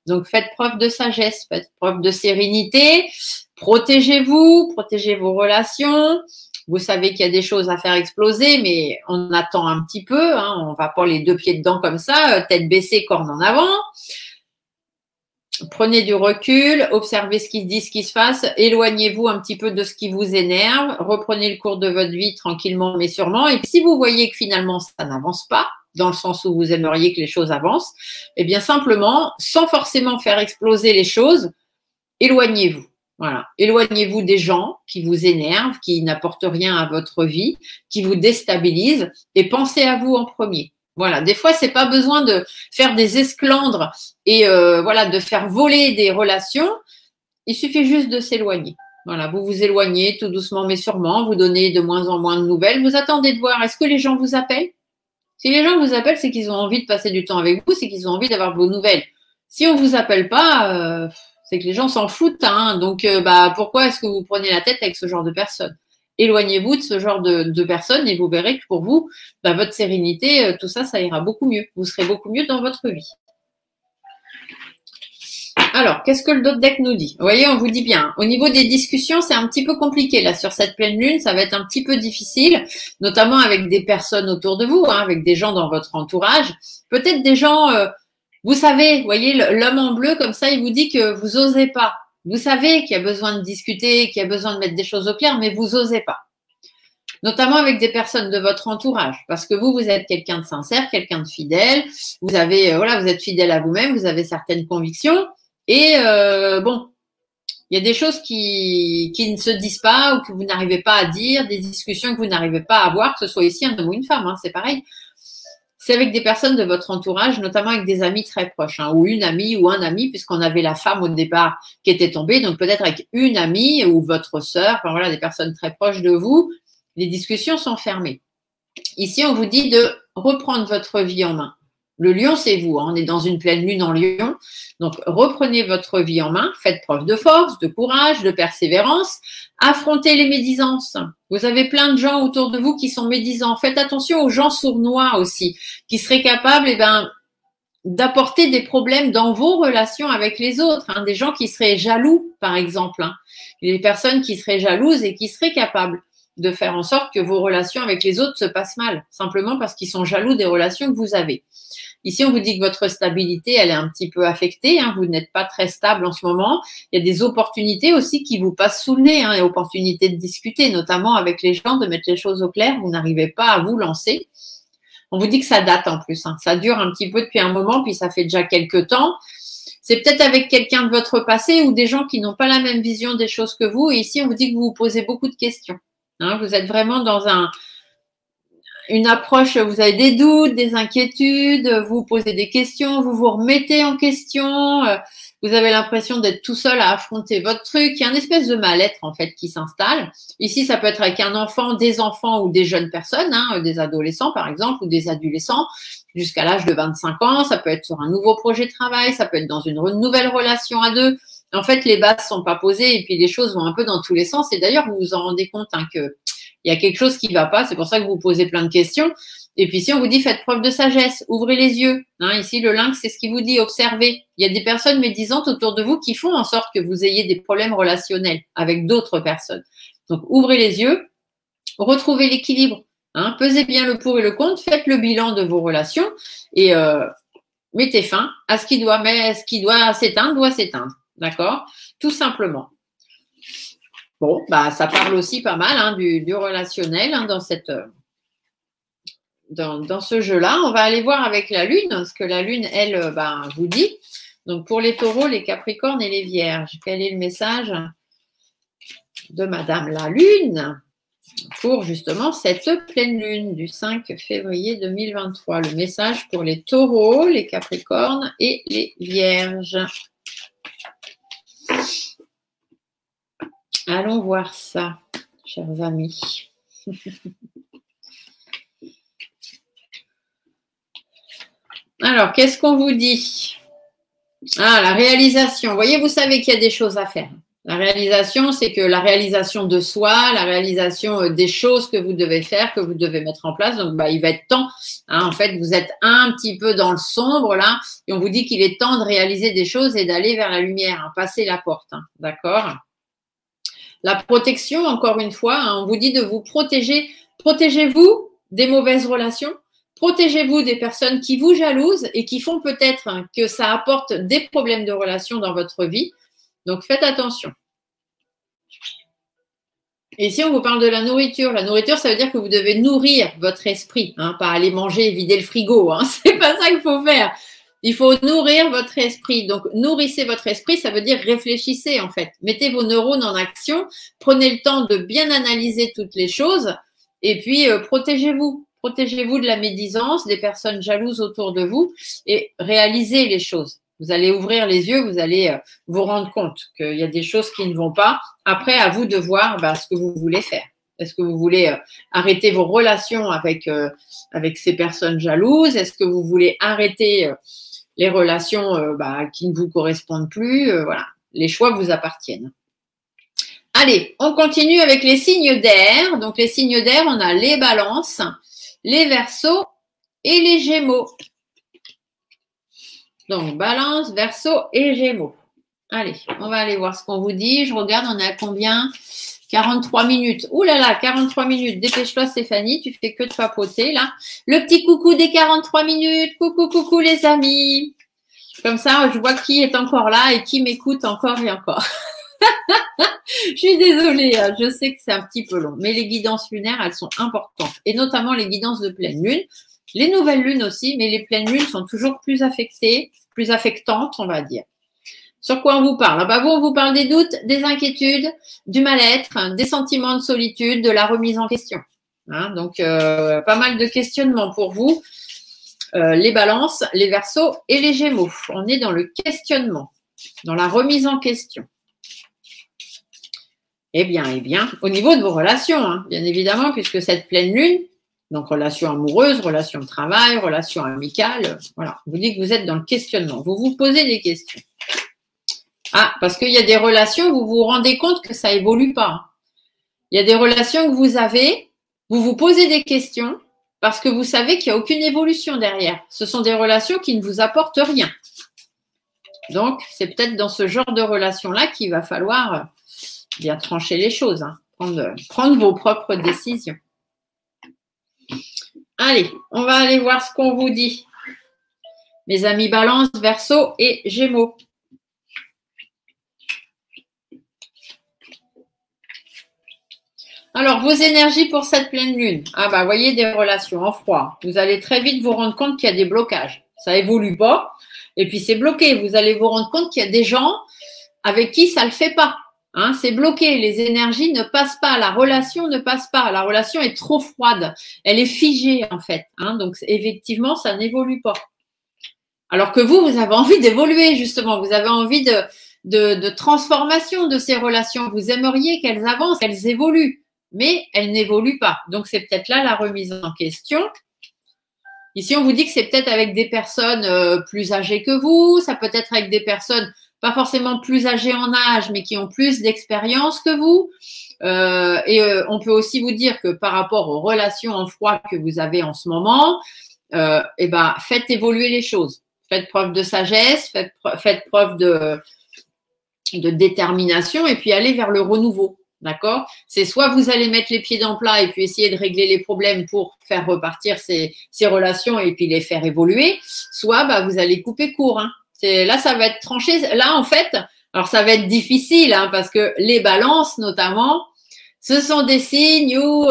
Donc, faites preuve de sagesse, faites preuve de sérénité, protégez-vous, protégez vos relations. Vous savez qu'il y a des choses à faire exploser, mais on attend un petit peu, hein, on va pas les deux pieds dedans comme ça, tête baissée, corne en avant. Prenez du recul, observez ce qui se dit, ce qui se passe, éloignez-vous un petit peu de ce qui vous énerve, reprenez le cours de votre vie tranquillement mais sûrement. Et si vous voyez que finalement ça n'avance pas, dans le sens où vous aimeriez que les choses avancent, eh bien simplement, sans forcément faire exploser les choses, éloignez-vous. Voilà, éloignez-vous des gens qui vous énervent, qui n'apportent rien à votre vie, qui vous déstabilisent, et pensez à vous en premier. Voilà, des fois, c'est pas besoin de faire des esclandres et voilà, de faire voler des relations. Il suffit juste de s'éloigner. Voilà, vous vous éloignez tout doucement mais sûrement, vous donnez de moins en moins de nouvelles. Vous attendez de voir, est-ce que les gens vous appellent? Si les gens vous appellent, c'est qu'ils ont envie de passer du temps avec vous, c'est qu'ils ont envie d'avoir vos nouvelles. Si on vous appelle pas, c'est que les gens s'en foutent. Hein. Donc, pourquoi est-ce que vous prenez la tête avec ce genre de personnes? Éloignez-vous de ce genre de personnes et vous verrez que pour vous, votre sérénité, tout ça, ça ira beaucoup mieux. Vous serez beaucoup mieux dans votre vie. Alors, qu'est-ce que le dos de deck nous dit? Vous voyez, on vous dit bien. Au niveau des discussions, c'est un petit peu compliqué. Là, sur cette pleine lune, ça va être un petit peu difficile, notamment avec des personnes autour de vous, hein, avec des gens dans votre entourage. Peut-être des gens, vous savez, vous voyez, l'homme en bleu, comme ça, il vous dit que vous osez pas. Vous savez qu'il y a besoin de discuter, qu'il y a besoin de mettre des choses au clair, mais vous osez pas. Notamment avec des personnes de votre entourage, parce que vous êtes quelqu'un de sincère, quelqu'un de fidèle. Vous avez, vous êtes fidèle à vous-même, vous avez certaines convictions. Et il y a des choses qui ne se disent pas ou que vous n'arrivez pas à dire, des discussions que vous n'arrivez pas à avoir, que ce soit ici un homme ou une femme, hein, c'est pareil. C'est avec des personnes de votre entourage, notamment avec des amis très proches, hein, ou une amie ou un ami, puisqu'on avait la femme au départ qui était tombée, donc peut-être avec une amie ou votre sœur, des personnes très proches de vous, les discussions sont fermées. Ici, on vous dit de reprendre votre vie en main. Le lion, c'est vous, hein, on est dans une pleine lune en lion, donc reprenez votre vie en main, faites preuve de force, de courage, de persévérance, affrontez les médisances. Vous avez plein de gens autour de vous qui sont médisants. Faites attention aux gens sournois aussi, qui seraient capables d'apporter des problèmes dans vos relations avec les autres, hein, des gens qui seraient jaloux, par exemple, hein, des personnes qui seraient jalouses et qui seraient capables de faire en sorte que vos relations avec les autres se passent mal, simplement parce qu'ils sont jaloux des relations que vous avez. Ici, on vous dit que votre stabilité, elle est un petit peu affectée, hein, vous n'êtes pas très stable en ce moment. Il y a des opportunités aussi qui vous passent sous le nez, hein, et opportunités de discuter, notamment avec les gens, de mettre les choses au clair, vous n'arrivez pas à vous lancer. On vous dit que ça date en plus, hein. Ça dure un petit peu depuis un moment, puis ça fait déjà quelques temps. C'est peut-être avec quelqu'un de votre passé ou des gens qui n'ont pas la même vision des choses que vous. Et ici, on vous dit que vous vous posez beaucoup de questions. Hein, vous êtes vraiment dans une approche, vous avez des doutes, des inquiétudes, vous vous posez des questions, vous vous remettez en question, vous avez l'impression d'être tout seul à affronter votre truc. Il y a une espèce de mal-être en fait qui s'installe. Ici, ça peut être avec un enfant, des enfants ou des jeunes personnes, hein, des adolescents par exemple ou des adolescents jusqu'à l'âge de 25 ans. Ça peut être sur un nouveau projet de travail, ça peut être dans une nouvelle relation à deux. En fait, les bases sont pas posées et puis les choses vont un peu dans tous les sens. Et d'ailleurs, vous vous en rendez compte hein, que il y a quelque chose qui ne va pas, c'est pour ça que vous posez plein de questions. Et puis, si on vous dit faites preuve de sagesse, ouvrez les yeux. Hein, ici, le lynx, c'est ce qu'il vous dit, observez. Il y a des personnes médisantes autour de vous qui font en sorte que vous ayez des problèmes relationnels avec d'autres personnes. Donc, ouvrez les yeux, retrouvez l'équilibre. Hein, pesez bien le pour et le contre, faites le bilan de vos relations et mettez fin à ce qui doit s'éteindre, doit s'éteindre. D'accord? Tout simplement. Bon, bah, ça parle aussi pas mal hein, du relationnel hein, dans ce jeu-là. On va aller voir avec la Lune, ce que la Lune, elle, vous dit. Donc, pour les taureaux, les capricornes et les vierges, quel est le message de Madame la Lune pour justement cette pleine Lune du 5 février 2023? Le message pour les taureaux, les capricornes et les vierges. Allons voir ça, chers amis. Alors, qu'est-ce qu'on vous dit? Ah, la réalisation. Vous voyez, vous savez qu'il y a des choses à faire. La réalisation, c'est que la réalisation de soi, la réalisation des choses que vous devez faire, que vous devez mettre en place. Donc, il va être temps. Hein, en fait, vous êtes un petit peu dans le sombre là, et on vous dit qu'il est temps de réaliser des choses et d'aller vers la lumière, hein, passer la porte. Hein, d'accord? La protection, encore une fois, hein, on vous dit de vous protéger. Protégez-vous des mauvaises relations. Protégez-vous des personnes qui vous jalousent et qui font peut-être hein, que ça apporte des problèmes de relations dans votre vie. Donc, faites attention. Et si on vous parle de la nourriture, ça veut dire que vous devez nourrir votre esprit, hein, pas aller manger et vider le frigo. Hein, c'est pas ça qu'il faut faire. Il faut nourrir votre esprit. Donc, nourrissez votre esprit, ça veut dire réfléchissez en fait. Mettez vos neurones en action, prenez le temps de bien analyser toutes les choses et puis protégez-vous. Protégez-vous de la médisance, des personnes jalouses autour de vous et réalisez les choses. Vous allez ouvrir les yeux, vous allez vous rendre compte qu'il y a des choses qui ne vont pas. Après, à vous de voir ce que vous voulez faire. Est-ce que vous voulez arrêter vos relations avec ces personnes jalouses? Est-ce que vous voulez arrêter les relations qui ne vous correspondent plus? Voilà, les choix vous appartiennent. Allez, on continue avec les signes d'air. Donc, les signes d'air, on a les balances, les verseaux et les gémeaux. Donc, balance, verseau et gémeaux. Allez, on va aller voir ce qu'on vous dit. Je regarde, on est à combien? 43 minutes. Ouh là là, 43 minutes. Dépêche-toi, Stéphanie, tu fais que de papoter, là. Le petit coucou des 43 minutes. Coucou, coucou, les amis. Comme ça, je vois qui est encore là et qui m'écoute encore et encore. Je suis désolée, je sais que c'est un petit peu long, mais les guidances lunaires, elles sont importantes, et notamment les guidances de pleine lune. Les nouvelles lunes aussi, mais les pleines lunes sont toujours plus affectées, plus affectantes, on va dire. Sur quoi on vous parle? On vous parle des doutes, des inquiétudes, du mal-être, des sentiments de solitude, de la remise en question. Hein, donc, pas mal de questionnements pour vous. Les balances, les verseaux et les gémeaux. On est dans le questionnement, dans la remise en question. Eh bien, au niveau de vos relations, hein, bien évidemment, puisque cette pleine lune, donc relation amoureuse, relation de travail, relation amicale, voilà, vous dit que vous êtes dans le questionnement. Vous vous posez des questions. Ah, parce qu'il y a des relations, vous vous rendez compte que ça évolue pas. Il y a des relations que vous avez, vous vous posez des questions, parce que vous savez qu'il n'y a aucune évolution derrière. Ce sont des relations qui ne vous apportent rien. Donc, c'est peut-être dans ce genre de relation-là qu'il va falloir bien trancher les choses, hein, prendre vos propres décisions. Allez, on va aller voir ce qu'on vous dit. Mes amis Balance, Verseau et Gémeaux. Alors, vos énergies pour cette pleine lune. Ah bah, voyez des relations en froid. Vous allez très vite vous rendre compte qu'il y a des blocages. Ça évolue pas. Et puis, c'est bloqué. Vous allez vous rendre compte qu'il y a des gens avec qui ça ne le fait pas. Hein, c'est bloqué. Les énergies ne passent pas. La relation ne passe pas. La relation est trop froide. Elle est figée, en fait. Hein, donc, effectivement, ça n'évolue pas. Alors que vous avez envie d'évoluer, justement. Vous avez envie de transformation de ces relations. Vous aimeriez qu'elles avancent, qu'elles évoluent. Mais elles n'évoluent pas. Donc, c'est peut-être là la remise en question. Ici, on vous dit que c'est peut-être avec des personnes plus âgées que vous. Ça peut être avec des personnes pas forcément plus âgées en âge, mais qui ont plus d'expérience que vous. On peut aussi vous dire que par rapport aux relations en froid que vous avez en ce moment, faites évoluer les choses. Faites preuve de sagesse, faites preuve de détermination et puis allez vers le renouveau. D'accord? C'est soit vous allez mettre les pieds dans le plat et puis essayer de régler les problèmes pour faire repartir ces relations et puis les faire évoluer, soit vous allez couper court. Hein. Là, ça va être tranché. Là, en fait, alors ça va être difficile hein, parce que les balances, notamment, ce sont des signes où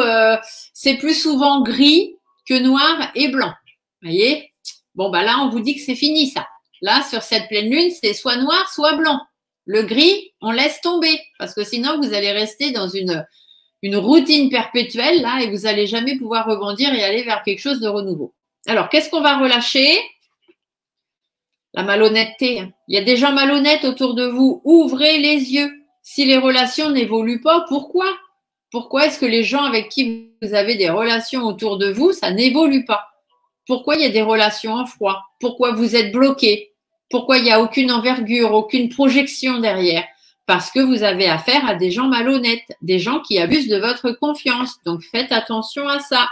c'est plus souvent gris que noir et blanc. Vous voyez? Bon, là, on vous dit que c'est fini, ça. Là, sur cette pleine lune, c'est soit noir, soit blanc. Le gris, on laisse tomber parce que sinon, vous allez rester dans une routine perpétuelle là et vous n'allez jamais pouvoir rebondir et aller vers quelque chose de renouveau. Alors, qu'est-ce qu'on va relâcher? La malhonnêteté. Il y a des gens malhonnêtes autour de vous. Ouvrez les yeux. Si les relations n'évoluent pas, pourquoi? Pourquoi est-ce que les gens avec qui vous avez des relations autour de vous, ça n'évolue pas? Pourquoi il y a des relations en froid? Pourquoi vous êtes bloqué? Pourquoi il n'y a aucune envergure, aucune projection derrière? Parce que vous avez affaire à des gens malhonnêtes, des gens qui abusent de votre confiance. Donc, faites attention à ça.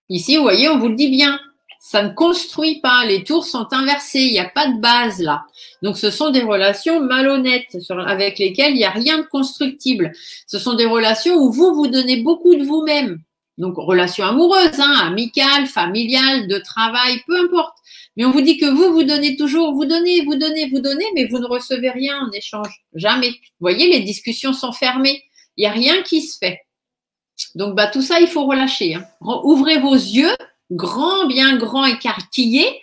Ici, vous voyez, on vous le dit bien. Ça ne construit pas. Les tours sont inversées. Il n'y a pas de base là. Donc, ce sont des relations malhonnêtes avec lesquelles il n'y a rien de constructible. Ce sont des relations où vous donnez beaucoup de vous-même. Donc, relations amoureuses, hein, amicales, familiales, de travail, peu importe. Mais on vous dit que vous donnez toujours, vous donnez, mais vous ne recevez rien en échange. Jamais. Vous voyez, les discussions sont fermées. Il n'y a rien qui se fait. Donc, tout ça, il faut relâcher. Hein. Ouvrez vos yeux, bien grand, écarquillés,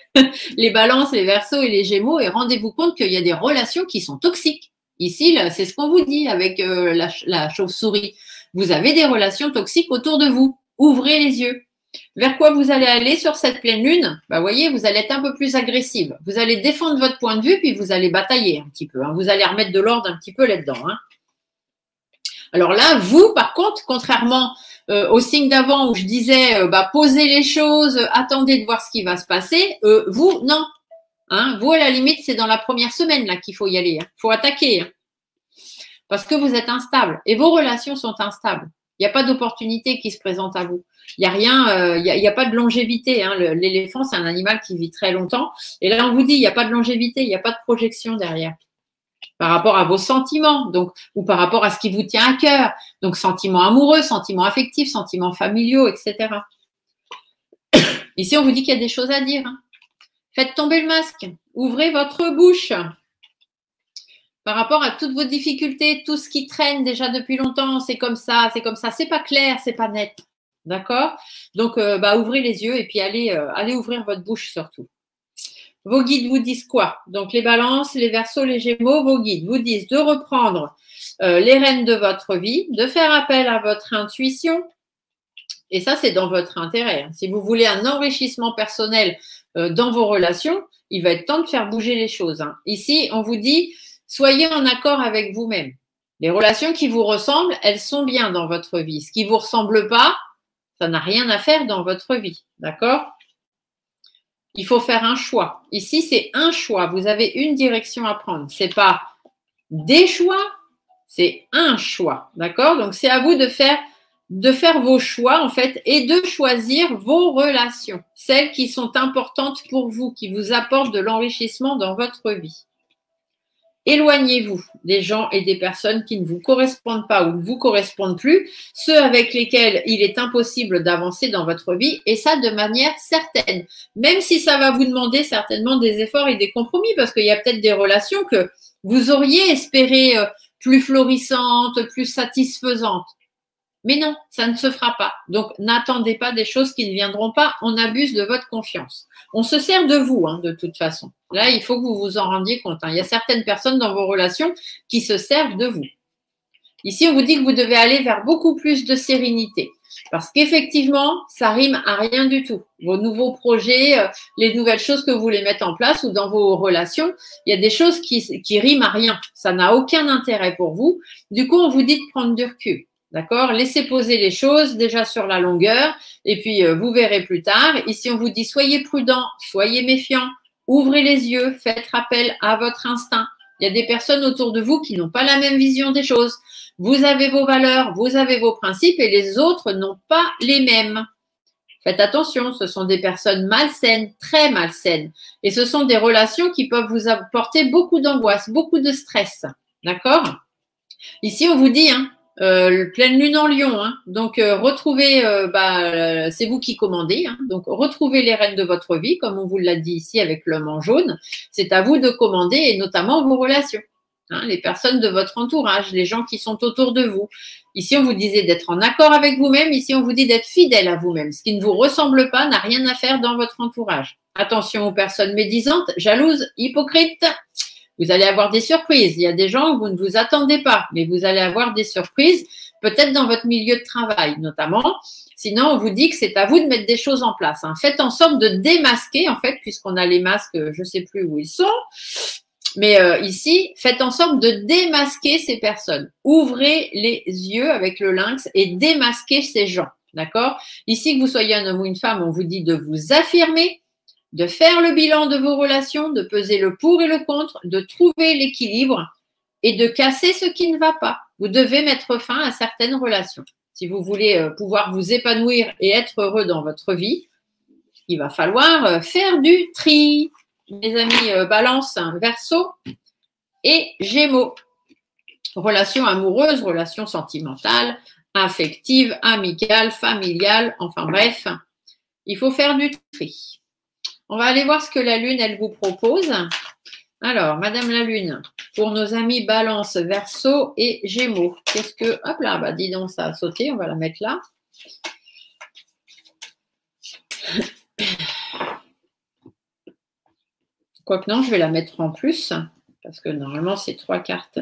les balances, les verseaux et les gémeaux, et rendez-vous compte qu'il y a des relations qui sont toxiques. Ici, c'est ce qu'on vous dit avec la chauve-souris. Vous avez des relations toxiques autour de vous. Ouvrez les yeux. Vers quoi vous allez aller sur cette pleine lune? Voyez, vous allez être un peu plus agressive. Vous allez défendre votre point de vue, puis vous allez batailler un petit peu. Hein. Vous allez remettre de l'ordre un petit peu là-dedans. Hein. Alors là, vous, par contre, contrairement au signe d'avant où je disais posez les choses, attendez de voir ce qui va se passer, vous, non. Hein. Vous, à la limite, c'est dans la première semaine là qu'il faut y aller. Il faut attaquer. Hein. Parce que vous êtes instable et vos relations sont instables. Il n'y a pas d'opportunité qui se présente à vous. Il n'y a rien, il n'y a pas de longévité. Hein. L'éléphant, c'est un animal qui vit très longtemps. Et là, on vous dit, il n'y a pas de longévité, il n'y a pas de projection derrière. Par rapport à vos sentiments, donc, ou par rapport à ce qui vous tient à cœur. Donc, sentiments amoureux, sentiments affectifs, sentiments familiaux, etc. Ici, on vous dit qu'il y a des choses à dire. Hein. Faites tomber le masque. Ouvrez votre bouche. Par rapport à toutes vos difficultés, tout ce qui traîne déjà depuis longtemps, c'est comme ça, c'est pas clair, c'est pas net. D'accord? Donc, ouvrez les yeux et puis allez ouvrir votre bouche surtout. Vos guides vous disent quoi? Donc, les balances, les verseaux, les gémeaux, vos guides vous disent de reprendre les rênes de votre vie, de faire appel à votre intuition. Et ça, c'est dans votre intérêt. Si vous voulez un enrichissement personnel dans vos relations, il va être temps de faire bouger les choses. Hein. Ici, on vous dit, soyez en accord avec vous-même. Les relations qui vous ressemblent, elles sont bien dans votre vie. Ce qui ne vous ressemble pas, ça n'a rien à faire dans votre vie. D'accord? Il faut faire un choix. Ici, c'est un choix. Vous avez une direction à prendre. Ce n'est pas des choix, c'est un choix. D'accord? Donc, c'est à vous de faire de faire vos choix en fait et de choisir vos relations, celles qui sont importantes pour vous, qui vous apportent de l'enrichissement dans votre vie. Éloignez-vous des gens et des personnes qui ne vous correspondent pas ou ne vous correspondent plus, ceux avec lesquels il est impossible d'avancer dans votre vie, et ça de manière certaine, même si ça va vous demander certainement des efforts et des compromis, parce qu'il y a peut-être des relations que vous auriez espérées plus florissantes, plus satisfaisantes. Mais non, ça ne se fera pas. Donc, n'attendez pas des choses qui ne viendront pas. On abuse de votre confiance. On se sert de vous, hein, de toute façon. Là, il faut que vous vous en rendiez compte. Hein. Il y a certaines personnes dans vos relations qui se servent de vous. Ici, on vous dit que vous devez aller vers beaucoup plus de sérénité. Parce qu'effectivement, ça rime à rien du tout. Vos nouveaux projets, les nouvelles choses que vous voulez mettre en place ou dans vos relations, il y a des choses qui riment à rien. Ça n'a aucun intérêt pour vous. Du coup, on vous dit de prendre du recul. D'accord? Laissez poser les choses déjà sur la longueur et puis vous verrez plus tard. Ici, on vous dit soyez prudent, soyez méfiant, ouvrez les yeux, faites appel à votre instinct. Il y a des personnes autour de vous qui n'ont pas la même vision des choses. Vous avez vos valeurs, vous avez vos principes et les autres n'ont pas les mêmes. Faites attention, ce sont des personnes malsaines, très malsaines. Et ce sont des relations qui peuvent vous apporter beaucoup d'angoisse, beaucoup de stress. D'accord? Ici, on vous dit, pleine lune en Lion, hein. Donc retrouvez, c'est vous qui commandez, hein. Donc retrouvez les rênes de votre vie, comme on vous l'a dit ici avec l'homme en jaune. C'est à vous de commander et notamment vos relations, hein, les personnes de votre entourage, les gens qui sont autour de vous. Ici, on vous disait d'être en accord avec vous-même. Ici, on vous dit d'être fidèle à vous-même. Ce qui ne vous ressemble pas n'a rien à faire dans votre entourage. Attention aux personnes médisantes, jalouses, hypocrites. Vous allez avoir des surprises. Il y a des gens où vous ne vous attendez pas, mais vous allez avoir des surprises, peut-être dans votre milieu de travail notamment. Sinon, on vous dit que c'est à vous de mettre des choses en place. Hein. Faites en sorte de démasquer, en fait, puisqu'on a les masques, je ne sais plus où ils sont. Mais ici, faites en sorte de démasquer ces personnes. Ouvrez les yeux avec le lynx et démasquez ces gens. D'accord? Ici, que vous soyez un homme ou une femme, on vous dit de vous affirmer, de faire le bilan de vos relations, de peser le pour et le contre, de trouver l'équilibre et de casser ce qui ne va pas. Vous devez mettre fin à certaines relations. Si vous voulez pouvoir vous épanouir et être heureux dans votre vie, il va falloir faire du tri. Mes amis, Balance, Verseau et Gémeaux. Relations amoureuses, relations sentimentales, affectives, amicales, familiales, enfin bref, il faut faire du tri. On va aller voir ce que la Lune, elle vous propose. Alors, Madame la Lune, pour nos amis Balance, Verseau et Gémeaux, qu'est-ce que… Hop là, bah dis donc, ça a sauté, on va la mettre là. Quoique non, je vais la mettre en plus, parce que normalement, c'est 3 cartes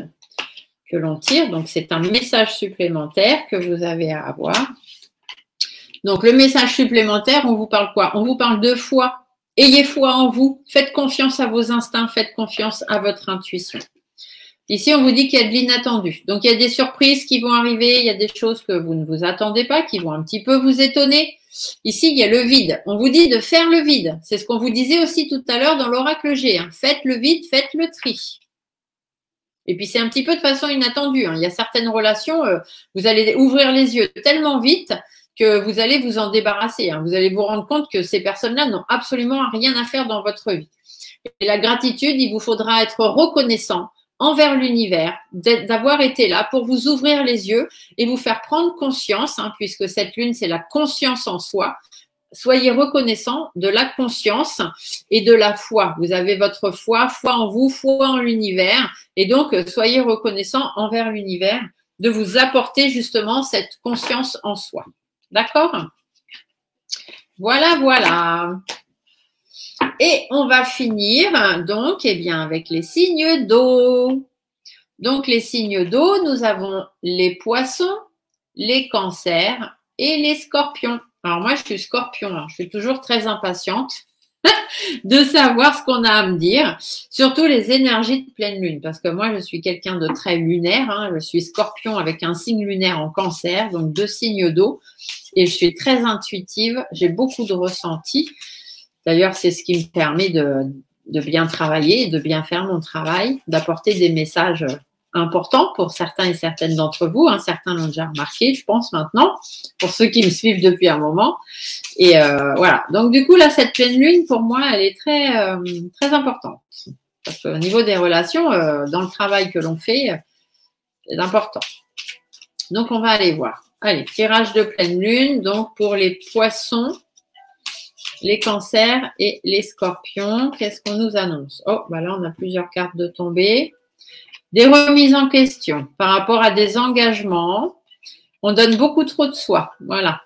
que l'on tire. Donc, c'est un message supplémentaire que vous avez à avoir. Donc, le message supplémentaire, on vous parle quoi? On vous parle de foi. Ayez foi en vous, faites confiance à vos instincts, faites confiance à votre intuition. Ici, on vous dit qu'il y a de l'inattendu. Donc, il y a des surprises qui vont arriver, il y a des choses que vous ne vous attendez pas, qui vont un petit peu vous étonner. Ici, il y a le vide. On vous dit de faire le vide. C'est ce qu'on vous disait aussi tout à l'heure dans l'oracle G. Hein. Faites le vide, faites le tri. Et puis, c'est un petit peu de façon inattendue. Hein. Il y a certaines relations, vous allez ouvrir les yeux tellement vite que vous allez vous en débarrasser. Hein. Vous allez vous rendre compte que ces personnes-là n'ont absolument rien à faire dans votre vie. Et la gratitude, il vous faudra être reconnaissant envers l'univers, d'avoir été là pour vous ouvrir les yeux et vous faire prendre conscience, hein, puisque cette lune, c'est la conscience en soi. Soyez reconnaissant de la conscience et de la foi. Vous avez votre foi, foi en vous, foi en l'univers. Et donc, soyez reconnaissant envers l'univers de vous apporter justement cette conscience en soi. D'accord? Voilà, voilà. Et on va finir donc avec les signes d'eau. Donc les signes d'eau, nous avons les poissons, les cancers et les scorpions. Alors moi, je suis scorpion, alors je suis toujours très impatiente de savoir ce qu'on a à me dire, surtout les énergies de pleine lune, parce que moi, je suis quelqu'un de très lunaire, hein, je suis scorpion avec un signe lunaire en cancer, donc 2 signes d'eau, et je suis très intuitive, j'ai beaucoup de ressenti. D'ailleurs, c'est ce qui me permet de bien travailler, de bien faire mon travail, d'apporter des messages important pour certains et certaines d'entre vous. Hein, certains l'ont déjà remarqué, je pense maintenant, pour ceux qui me suivent depuis un moment. Et voilà. Donc du coup, là, cette pleine lune, pour moi, elle est très importante. Parce qu'au niveau des relations, dans le travail que l'on fait, c'est important. Donc, on va aller voir. Allez, tirage de pleine lune. Donc, pour les poissons, les cancers et les scorpions, qu'est-ce qu'on nous annonce? Oh, bah là, on a plusieurs cartes de tombée. Des remises en question par rapport à des engagements. On donne beaucoup trop de soi. Voilà.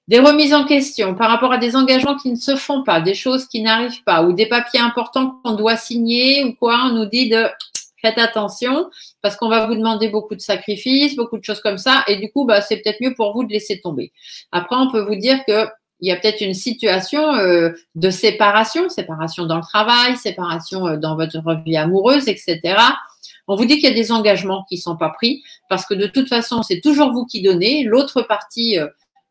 Des remises en question par rapport à des engagements qui ne se font pas, des choses qui n'arrivent pas, ou des papiers importants qu'on doit signer ou quoi. On nous dit de faites attention parce qu'on va vous demander beaucoup de sacrifices, beaucoup de choses comme ça. Et du coup, bah, c'est peut-être mieux pour vous de laisser tomber. Après, on peut vous dire que il y a peut-être une situation de séparation dans le travail, séparation dans votre vie amoureuse, etc. On vous dit qu'il y a des engagements qui ne sont pas pris parce que de toute façon, c'est toujours vous qui donnez. L'autre partie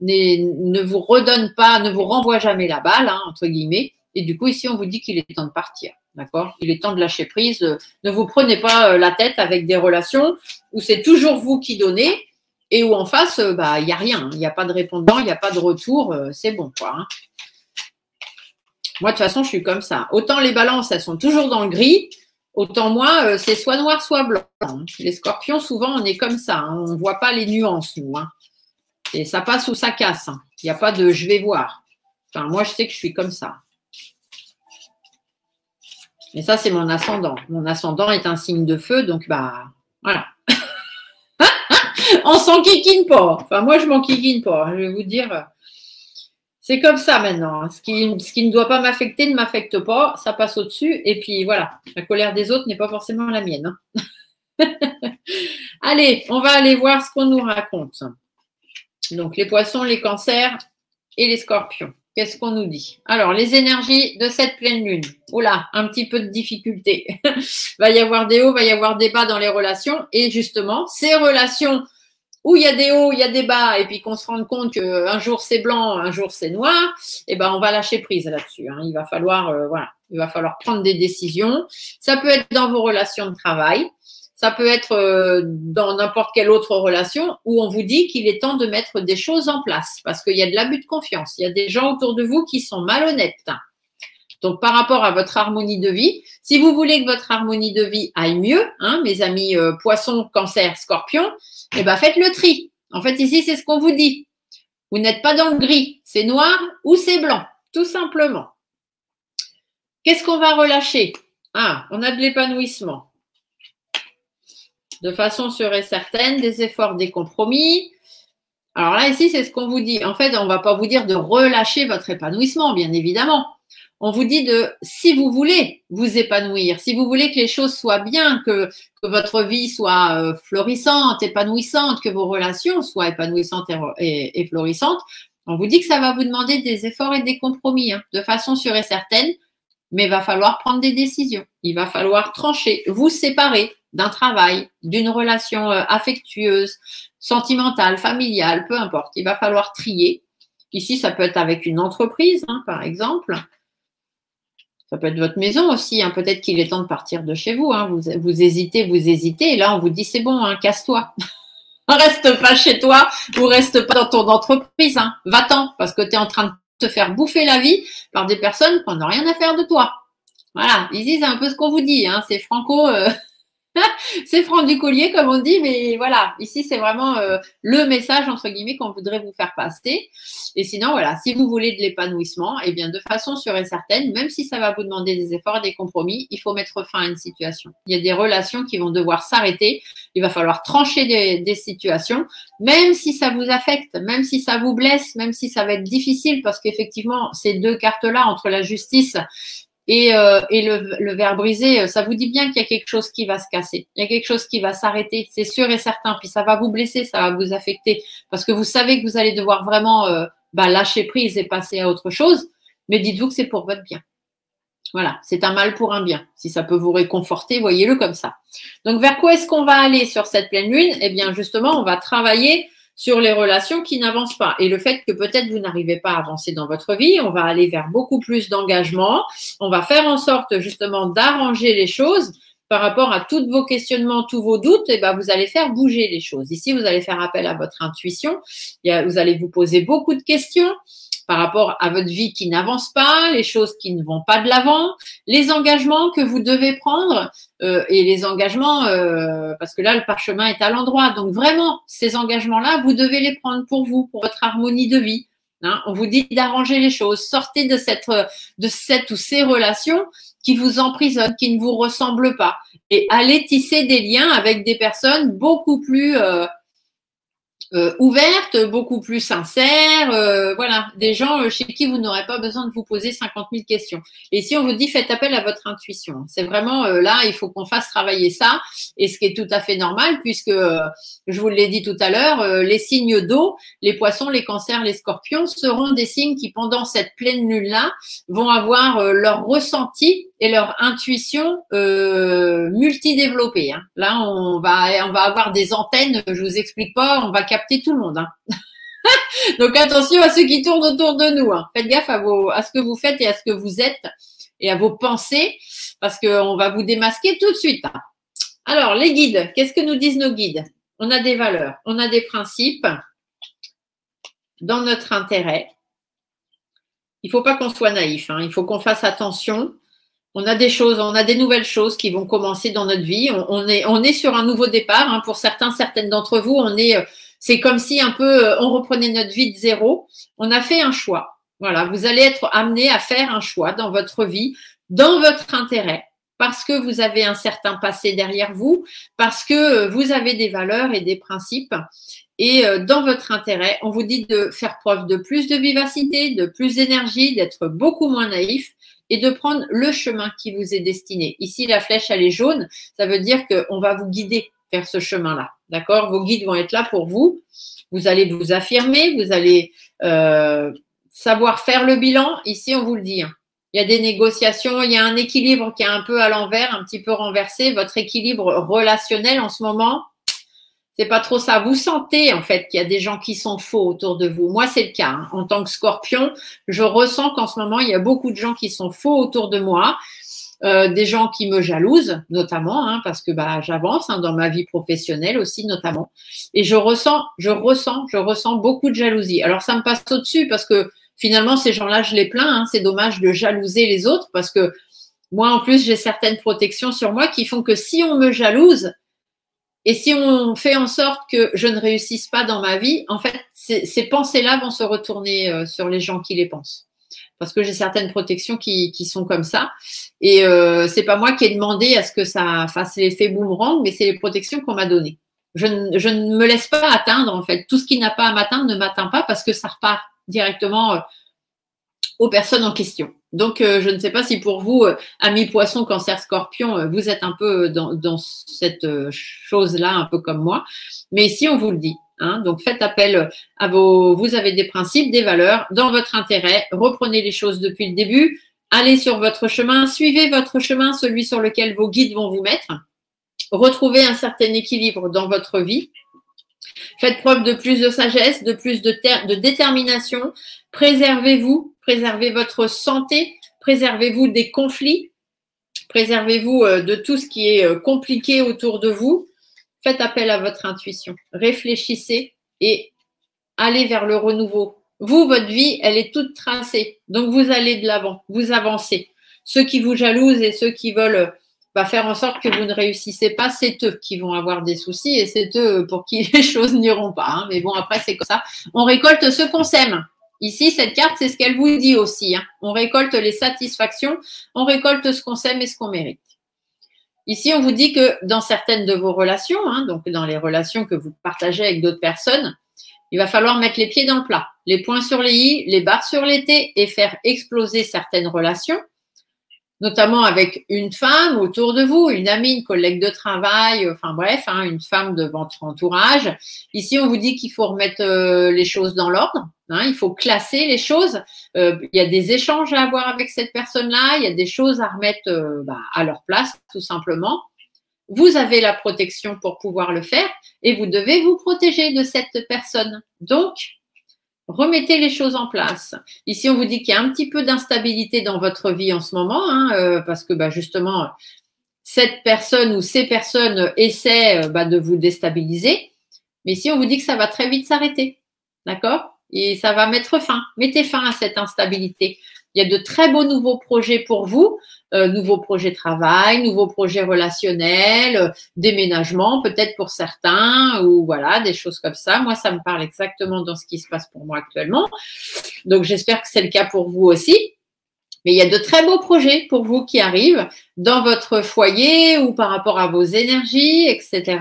ne vous redonne pas, ne vous renvoie jamais la balle, hein, entre guillemets. Et du coup, ici, on vous dit qu'il est temps de partir. D'accord? Il est temps de lâcher prise. Ne vous prenez pas la tête avec des relations où c'est toujours vous qui donnez. Et où en face, bah, il n'y a rien, il n'y a pas de répondant, il n'y a pas de retour, c'est bon, quoi. Hein. Moi, de toute façon, je suis comme ça. Autant les balances, elles sont toujours dans le gris, autant moi, c'est soit noir, soit blanc. Les scorpions, souvent, on est comme ça. Hein. On ne voit pas les nuances, nous. Hein. Et ça passe ou ça casse. Hein. Il n'y a pas de je vais voir. Enfin, moi, je sais que je suis comme ça. Mais ça, c'est mon ascendant. Mon ascendant est un signe de feu, donc, bah, voilà. On s'enquiquine pas. Enfin, moi, je m'enquiquine pas. Je vais vous dire, c'est comme ça maintenant. Ce qui ne doit pas m'affecter ne m'affecte pas. Ça passe au-dessus. Et puis, voilà. La colère des autres n'est pas forcément la mienne. Hein. Allez, on va aller voir ce qu'on nous raconte. Donc, les poissons, les cancers et les scorpions. Qu'est-ce qu'on nous dit? Alors, les énergies de cette pleine lune. Oula, un petit peu de difficulté. Va y avoir des hauts, va y avoir des bas dans les relations. Et justement, ces relations où il y a des hauts, il y a des bas, et puis qu'on se rende compte qu'un jour c'est blanc, un jour c'est noir, et ben on va lâcher prise là-dessus. Hein. Il va falloir, voilà, il va falloir prendre des décisions. Ça peut être dans vos relations de travail, ça peut être dans n'importe quelle autre relation où on vous dit qu'il est temps de mettre des choses en place parce qu'il y a de l'abus de confiance. Il y a des gens autour de vous qui sont malhonnêtes. Donc, par rapport à votre harmonie de vie, si vous voulez que votre harmonie de vie aille mieux, hein, mes amis poissons, cancer, scorpions, eh ben, faites le tri. En fait, ici, c'est ce qu'on vous dit. Vous n'êtes pas dans le gris. C'est noir ou c'est blanc, tout simplement. Qu'est-ce qu'on va relâcher? Ah, on a de l'épanouissement. De façon sûre et certaine, des efforts, des compromis. Alors là, ici, c'est ce qu'on vous dit. En fait, on ne va pas vous dire de relâcher votre épanouissement, bien évidemment. On vous dit de, si vous voulez vous épanouir, si vous voulez que les choses soient bien, que votre vie soit florissante, épanouissante, que vos relations soient épanouissantes et florissantes, on vous dit que ça va vous demander des efforts et des compromis, hein, de façon sûre et certaine, mais il va falloir prendre des décisions. Il va falloir trancher, vous séparer d'un travail, d'une relation affectueuse, sentimentale, familiale, peu importe. Il va falloir trier. Ici, ça peut être avec une entreprise, hein, par exemple. Ça peut être votre maison aussi. Hein. Peut-être qu'il est temps de partir de chez vous. Hein. Vous hésitez. Et là, on vous dit, c'est bon, hein, casse-toi. Reste pas chez toi ou reste pas dans ton entreprise. Hein. Va-t'en parce que tu es en train de te faire bouffer la vie par des personnes qui n'ont rien à faire de toi. Voilà. Ici, c'est un peu ce qu'on vous dit. Hein. C'est franco... c'est franc du collier, comme on dit, mais voilà, ici, c'est vraiment le message, entre guillemets, qu'on voudrait vous faire passer. Et sinon, voilà, si vous voulez de l'épanouissement, eh bien, de façon sûre et certaine, même si ça va vous demander des efforts et des compromis, il faut mettre fin à une situation. Il y a des relations qui vont devoir s'arrêter. Il va falloir trancher des situations, même si ça vous affecte, même si ça vous blesse, même si ça va être difficile, parce qu'effectivement, ces deux cartes-là, entre la justice et le verre brisé, ça vous dit bien qu'il y a quelque chose qui va se casser. Il y a quelque chose qui va s'arrêter, c'est sûr et certain. Puis ça va vous blesser, ça va vous affecter parce que vous savez que vous allez devoir vraiment lâcher prise et passer à autre chose. Mais dites-vous que c'est pour votre bien. Voilà, c'est un mal pour un bien. Si ça peut vous réconforter, voyez-le comme ça. Donc, vers quoi est-ce qu'on va aller sur cette pleine lune? Eh bien, justement, on va travailler sur les relations qui n'avancent pas. Et le fait que peut-être vous n'arrivez pas à avancer dans votre vie, on va aller vers beaucoup plus d'engagement. On va faire en sorte justement d'arranger les choses par rapport à tous vos questionnements, tous vos doutes, et ben, vous allez faire bouger les choses. Ici, vous allez faire appel à votre intuition. Vous allez vous poser beaucoup de questions par rapport à votre vie qui n'avance pas, les choses qui ne vont pas de l'avant, les engagements que vous devez prendre et les engagements, parce que là, le parchemin est à l'endroit. Donc vraiment, ces engagements-là, vous devez les prendre pour vous, pour votre harmonie de vie. Hein, on vous dit d'arranger les choses. Sortez de cette ou ces relations qui vous emprisonnent, qui ne vous ressemblent pas. Et allez tisser des liens avec des personnes beaucoup plus ouvertes, beaucoup plus sincères, voilà, des gens chez qui vous n'aurez pas besoin de vous poser 50 000 questions. Et si on vous dit faites appel à votre intuition, c'est vraiment là, il faut qu'on fasse travailler ça, et ce qui est tout à fait normal puisque, je vous l'ai dit tout à l'heure, les signes d'eau, les poissons, les cancers, les scorpions seront des signes qui pendant cette pleine lune-là vont avoir leur ressenti et leur intuition multidéveloppée. Hein. Là, on va avoir des antennes, je vous explique pas, on va capter tout le monde. Hein. Donc attention à ceux qui tournent autour de nous. Hein. Faites gaffe à ce que vous faites et à ce que vous êtes et à vos pensées, parce qu'on va vous démasquer tout de suite. Hein. Alors, les guides, qu'est-ce que nous disent nos guides? On a des valeurs, on a des principes dans notre intérêt. Il ne faut pas qu'on soit naïf, hein. Il faut qu'on fasse attention. On a des choses, on a des nouvelles choses qui vont commencer dans notre vie. On est sur un nouveau départ. Hein. Pour certaines d'entre vous, c'est comme si un peu on reprenait notre vie de zéro. On a fait un choix. Voilà, vous allez être amené à faire un choix dans votre vie, dans votre intérêt, parce que vous avez un certain passé derrière vous, parce que vous avez des valeurs et des principes. Et dans votre intérêt, on vous dit de faire preuve de plus de vivacité, de plus d'énergie, d'être beaucoup moins naïf et de prendre le chemin qui vous est destiné. Ici, la flèche, elle est jaune. Ça veut dire qu'on va vous guider vers ce chemin-là. D'accord? Vos guides vont être là pour vous. Vous allez vous affirmer. Vous allez savoir faire le bilan. Ici, on vous le dit. Hein. Il y a des négociations. Il y a un équilibre qui est un peu à l'envers, un petit peu renversé. Votre équilibre relationnel en ce moment, c'est pas trop ça. Vous sentez en fait qu'il y a des gens qui sont faux autour de vous. Moi, c'est le cas. Hein. En tant que scorpion, je ressens qu'en ce moment, il y a beaucoup de gens qui sont faux autour de moi. Des gens qui me jalousent, notamment, hein, parce que j'avance dans ma vie professionnelle aussi, notamment. Et je ressens beaucoup de jalousie. Alors, ça me passe au-dessus parce que finalement, ces gens-là, je les plains. Hein. C'est dommage de jalouser les autres parce que moi, en plus, j'ai certaines protections sur moi qui font que si on me jalouse, et si on fait en sorte que je ne réussisse pas dans ma vie, en fait, ces pensées-là vont se retourner sur les gens qui les pensent. Parce que j'ai certaines protections qui sont comme ça. Et c'est pas moi qui ai demandé à ce que ça fasse l'effet boomerang, mais c'est les protections qu'on m'a données. Je ne me laisse pas atteindre, en fait. Tout ce qui n'a pas à m'atteindre ne m'atteint pas parce que ça repart directement aux personnes en question. Donc, je ne sais pas si pour vous, amis poisson, cancer, scorpion, vous êtes un peu dans cette chose-là, un peu comme moi. Mais ici, on vous le dit. Hein, donc, faites appel à vous avez des principes, des valeurs dans votre intérêt. Reprenez les choses depuis le début. Allez sur votre chemin. Suivez votre chemin, celui sur lequel vos guides vont vous mettre. Retrouvez un certain équilibre dans votre vie. Faites preuve de plus de sagesse, de plus de détermination. Préservez-vous, préservez votre santé, préservez-vous des conflits, préservez-vous de tout ce qui est compliqué autour de vous. Faites appel à votre intuition. Réfléchissez et allez vers le renouveau. Vous, votre vie, elle est toute tracée. Donc, vous allez de l'avant, vous avancez. Ceux qui vous jalousent et ceux qui veulent faire en sorte que vous ne réussissez pas, c'est eux qui vont avoir des soucis et c'est eux pour qui les choses n'iront pas. Hein. Mais bon, après, c'est comme ça. On récolte ce qu'on sème. Ici, cette carte, c'est ce qu'elle vous dit aussi. Hein. On récolte les satisfactions, on récolte ce qu'on sème et ce qu'on mérite. Ici, on vous dit que dans certaines de vos relations, hein, donc dans les relations que vous partagez avec d'autres personnes, il va falloir mettre les pieds dans le plat, les points sur les i, les barres sur les t et faire exploser certaines relations, notamment avec une femme autour de vous, une amie, une collègue de travail, enfin bref, hein, une femme de votre entourage. Ici, on vous dit qu'il faut remettre les choses dans l'ordre, hein, il faut classer les choses. Il y a des échanges à avoir avec cette personne-là, il y a des choses à remettre à leur place, tout simplement. Vous avez la protection pour pouvoir le faire et vous devez vous protéger de cette personne. Donc, remettez les choses en place. Ici, on vous dit qu'il y a un petit peu d'instabilité dans votre vie en ce moment, hein, parce que justement, cette personne ou ces personnes essaient de vous déstabiliser. Mais ici, on vous dit que ça va très vite s'arrêter. D'accord? Et ça va mettre fin. Mettez fin à cette instabilité. Il y a de très beaux nouveaux projets pour vous, nouveaux projets travail, nouveaux projets relationnels, déménagement peut-être pour certains, ou voilà, des choses comme ça. Moi, ça me parle exactement dans ce qui se passe pour moi actuellement. Donc, j'espère que c'est le cas pour vous aussi. Mais il y a de très beaux projets pour vous qui arrivent dans votre foyer ou par rapport à vos énergies, etc.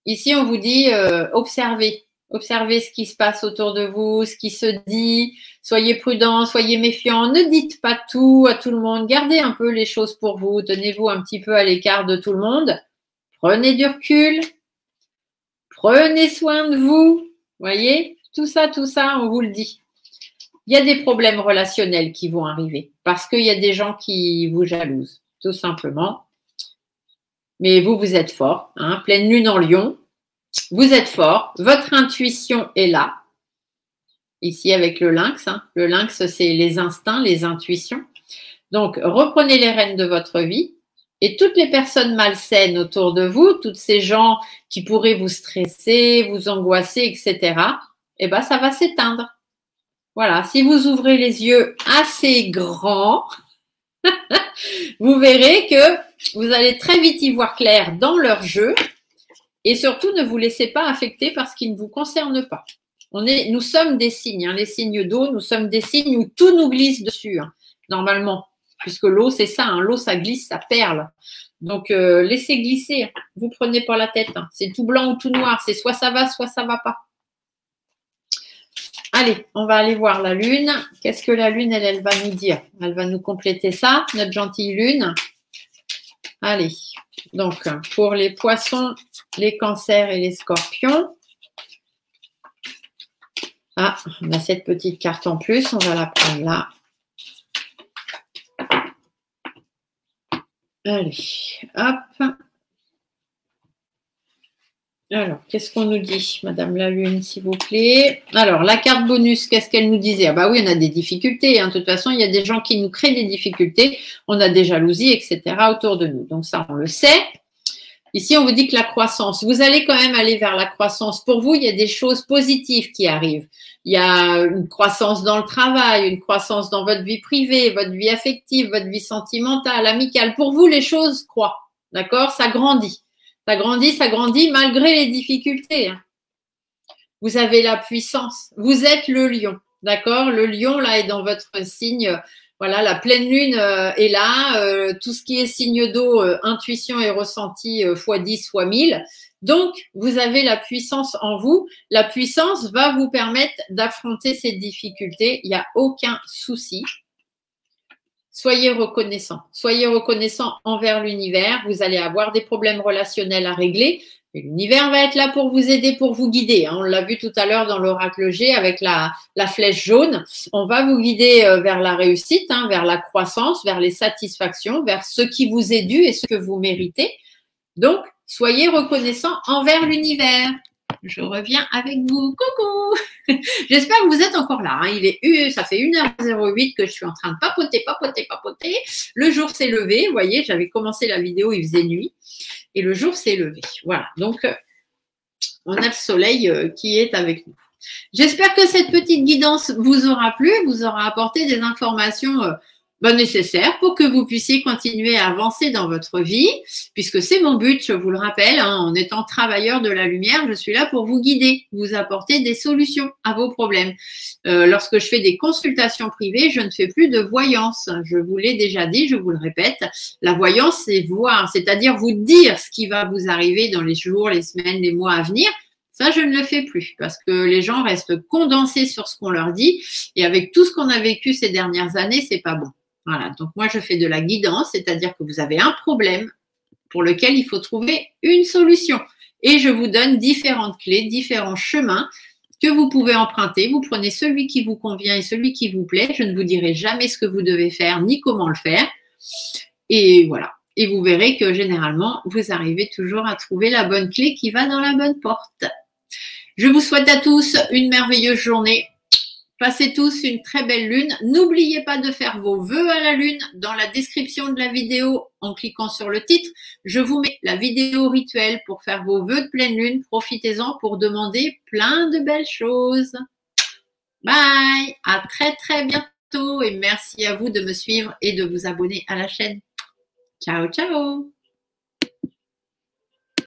Ici, on vous dit observez. Observez ce qui se passe autour de vous, ce qui se dit. Soyez prudents, soyez méfiants. Ne dites pas tout à tout le monde. Gardez un peu les choses pour vous. Tenez-vous un petit peu à l'écart de tout le monde. Prenez du recul. Prenez soin de vous. Voyez, tout ça, on vous le dit. Il y a des problèmes relationnels qui vont arriver parce qu'il y a des gens qui vous jalousent, tout simplement. Mais vous êtes fort. Hein, pleine lune en Lion. Vous êtes fort, votre intuition est là. Ici avec le lynx. Hein. Le lynx, c'est les instincts, les intuitions. Donc, reprenez les rênes de votre vie. Et toutes les personnes malsaines autour de vous, tous ces gens qui pourraient vous stresser, vous angoisser, etc., eh ben, ça va s'éteindre. Voilà, si vous ouvrez les yeux assez grands, vous verrez que vous allez très vite y voir clair dans leur jeu. Et surtout, ne vous laissez pas affecter par ce qui ne vous concerne pas. Nous sommes des signes, hein, les signes d'eau, nous sommes des signes où tout nous glisse dessus, hein, normalement. Puisque l'eau, c'est ça, hein, l'eau, ça glisse, ça perle. Donc, laissez glisser, vous prenez pas la tête. Hein, c'est tout blanc ou tout noir, c'est soit ça va pas. Allez, on va aller voir la lune. Qu'est-ce que la lune, elle va nous dire? Elle va nous compléter ça, notre gentille lune. Allez, donc pour les poissons, les cancers et les scorpions. Ah, on a cette petite carte en plus, on va la prendre là. Allez, hop. Alors, qu'est-ce qu'on nous dit, Madame la Lune, s'il vous plaît? Alors, la carte bonus, qu'est-ce qu'elle nous disait? Ah bah oui, on a des difficultés. Hein. De toute façon, il y a des gens qui nous créent des difficultés. On a des jalousies, etc. autour de nous. Donc ça, on le sait. Ici, on vous dit que la croissance, vous allez quand même aller vers la croissance. Pour vous, il y a des choses positives qui arrivent. Il y a une croissance dans le travail, une croissance dans votre vie privée, votre vie affective, votre vie sentimentale, amicale. Pour vous, les choses croient. D'accord? Ça grandit. Ça grandit malgré les difficultés. Vous avez la puissance. Vous êtes le lion. D'accord? Le lion, là, est dans votre signe. Voilà, la pleine lune est là. Tout ce qui est signe d'eau, intuition et ressenti fois 10, fois 1000. Donc, vous avez la puissance en vous. La puissance va vous permettre d'affronter ces difficultés. Il n'y a aucun souci. Soyez reconnaissant envers l'univers. Vous allez avoir des problèmes relationnels à régler. L'univers va être là pour vous aider, pour vous guider. On l'a vu tout à l'heure dans l'oracle G avec la flèche jaune. On va vous guider vers la réussite, hein, vers la croissance, vers les satisfactions, vers ce qui vous est dû et ce que vous méritez. Donc, soyez reconnaissant envers l'univers. Je reviens avec vous. Coucou. J'espère que vous êtes encore là. Hein. Ça fait 1h08 que je suis en train de papoter. Le jour s'est levé. Vous voyez, j'avais commencé la vidéo, il faisait nuit. Et le jour s'est levé. Voilà. Donc, on a le soleil qui est avec nous. J'espère que cette petite guidance vous aura plu, vous aura apporté des informations nécessaires pour que vous puissiez continuer à avancer dans votre vie, puisque c'est mon but, je vous le rappelle, hein, en étant travailleur de la lumière, je suis là pour vous guider, vous apporter des solutions à vos problèmes. Lorsque je fais des consultations privées, je ne fais plus de voyance. Je vous l'ai déjà dit, je vous le répète, la voyance, c'est voir, c'est-à-dire vous dire ce qui va vous arriver dans les jours, les semaines, les mois à venir. Ça, je ne le fais plus parce que les gens restent condensés sur ce qu'on leur dit et avec tout ce qu'on a vécu ces dernières années, c'est pas bon. Voilà, donc moi je fais de la guidance, c'est-à-dire que vous avez un problème pour lequel il faut trouver une solution. Et je vous donne différentes clés, différents chemins que vous pouvez emprunter. Vous prenez celui qui vous convient et celui qui vous plaît. Je ne vous dirai jamais ce que vous devez faire ni comment le faire. Et voilà. Et vous verrez que généralement, vous arrivez toujours à trouver la bonne clé qui va dans la bonne porte. Je vous souhaite à tous une merveilleuse journée. Passez tous une très belle lune. N'oubliez pas de faire vos vœux à la lune dans la description de la vidéo en cliquant sur le titre. Je vous mets la vidéo rituelle pour faire vos vœux de pleine lune. Profitez-en pour demander plein de belles choses. Bye, à très très bientôt et merci à vous de me suivre et de vous abonner à la chaîne. Ciao, ciao.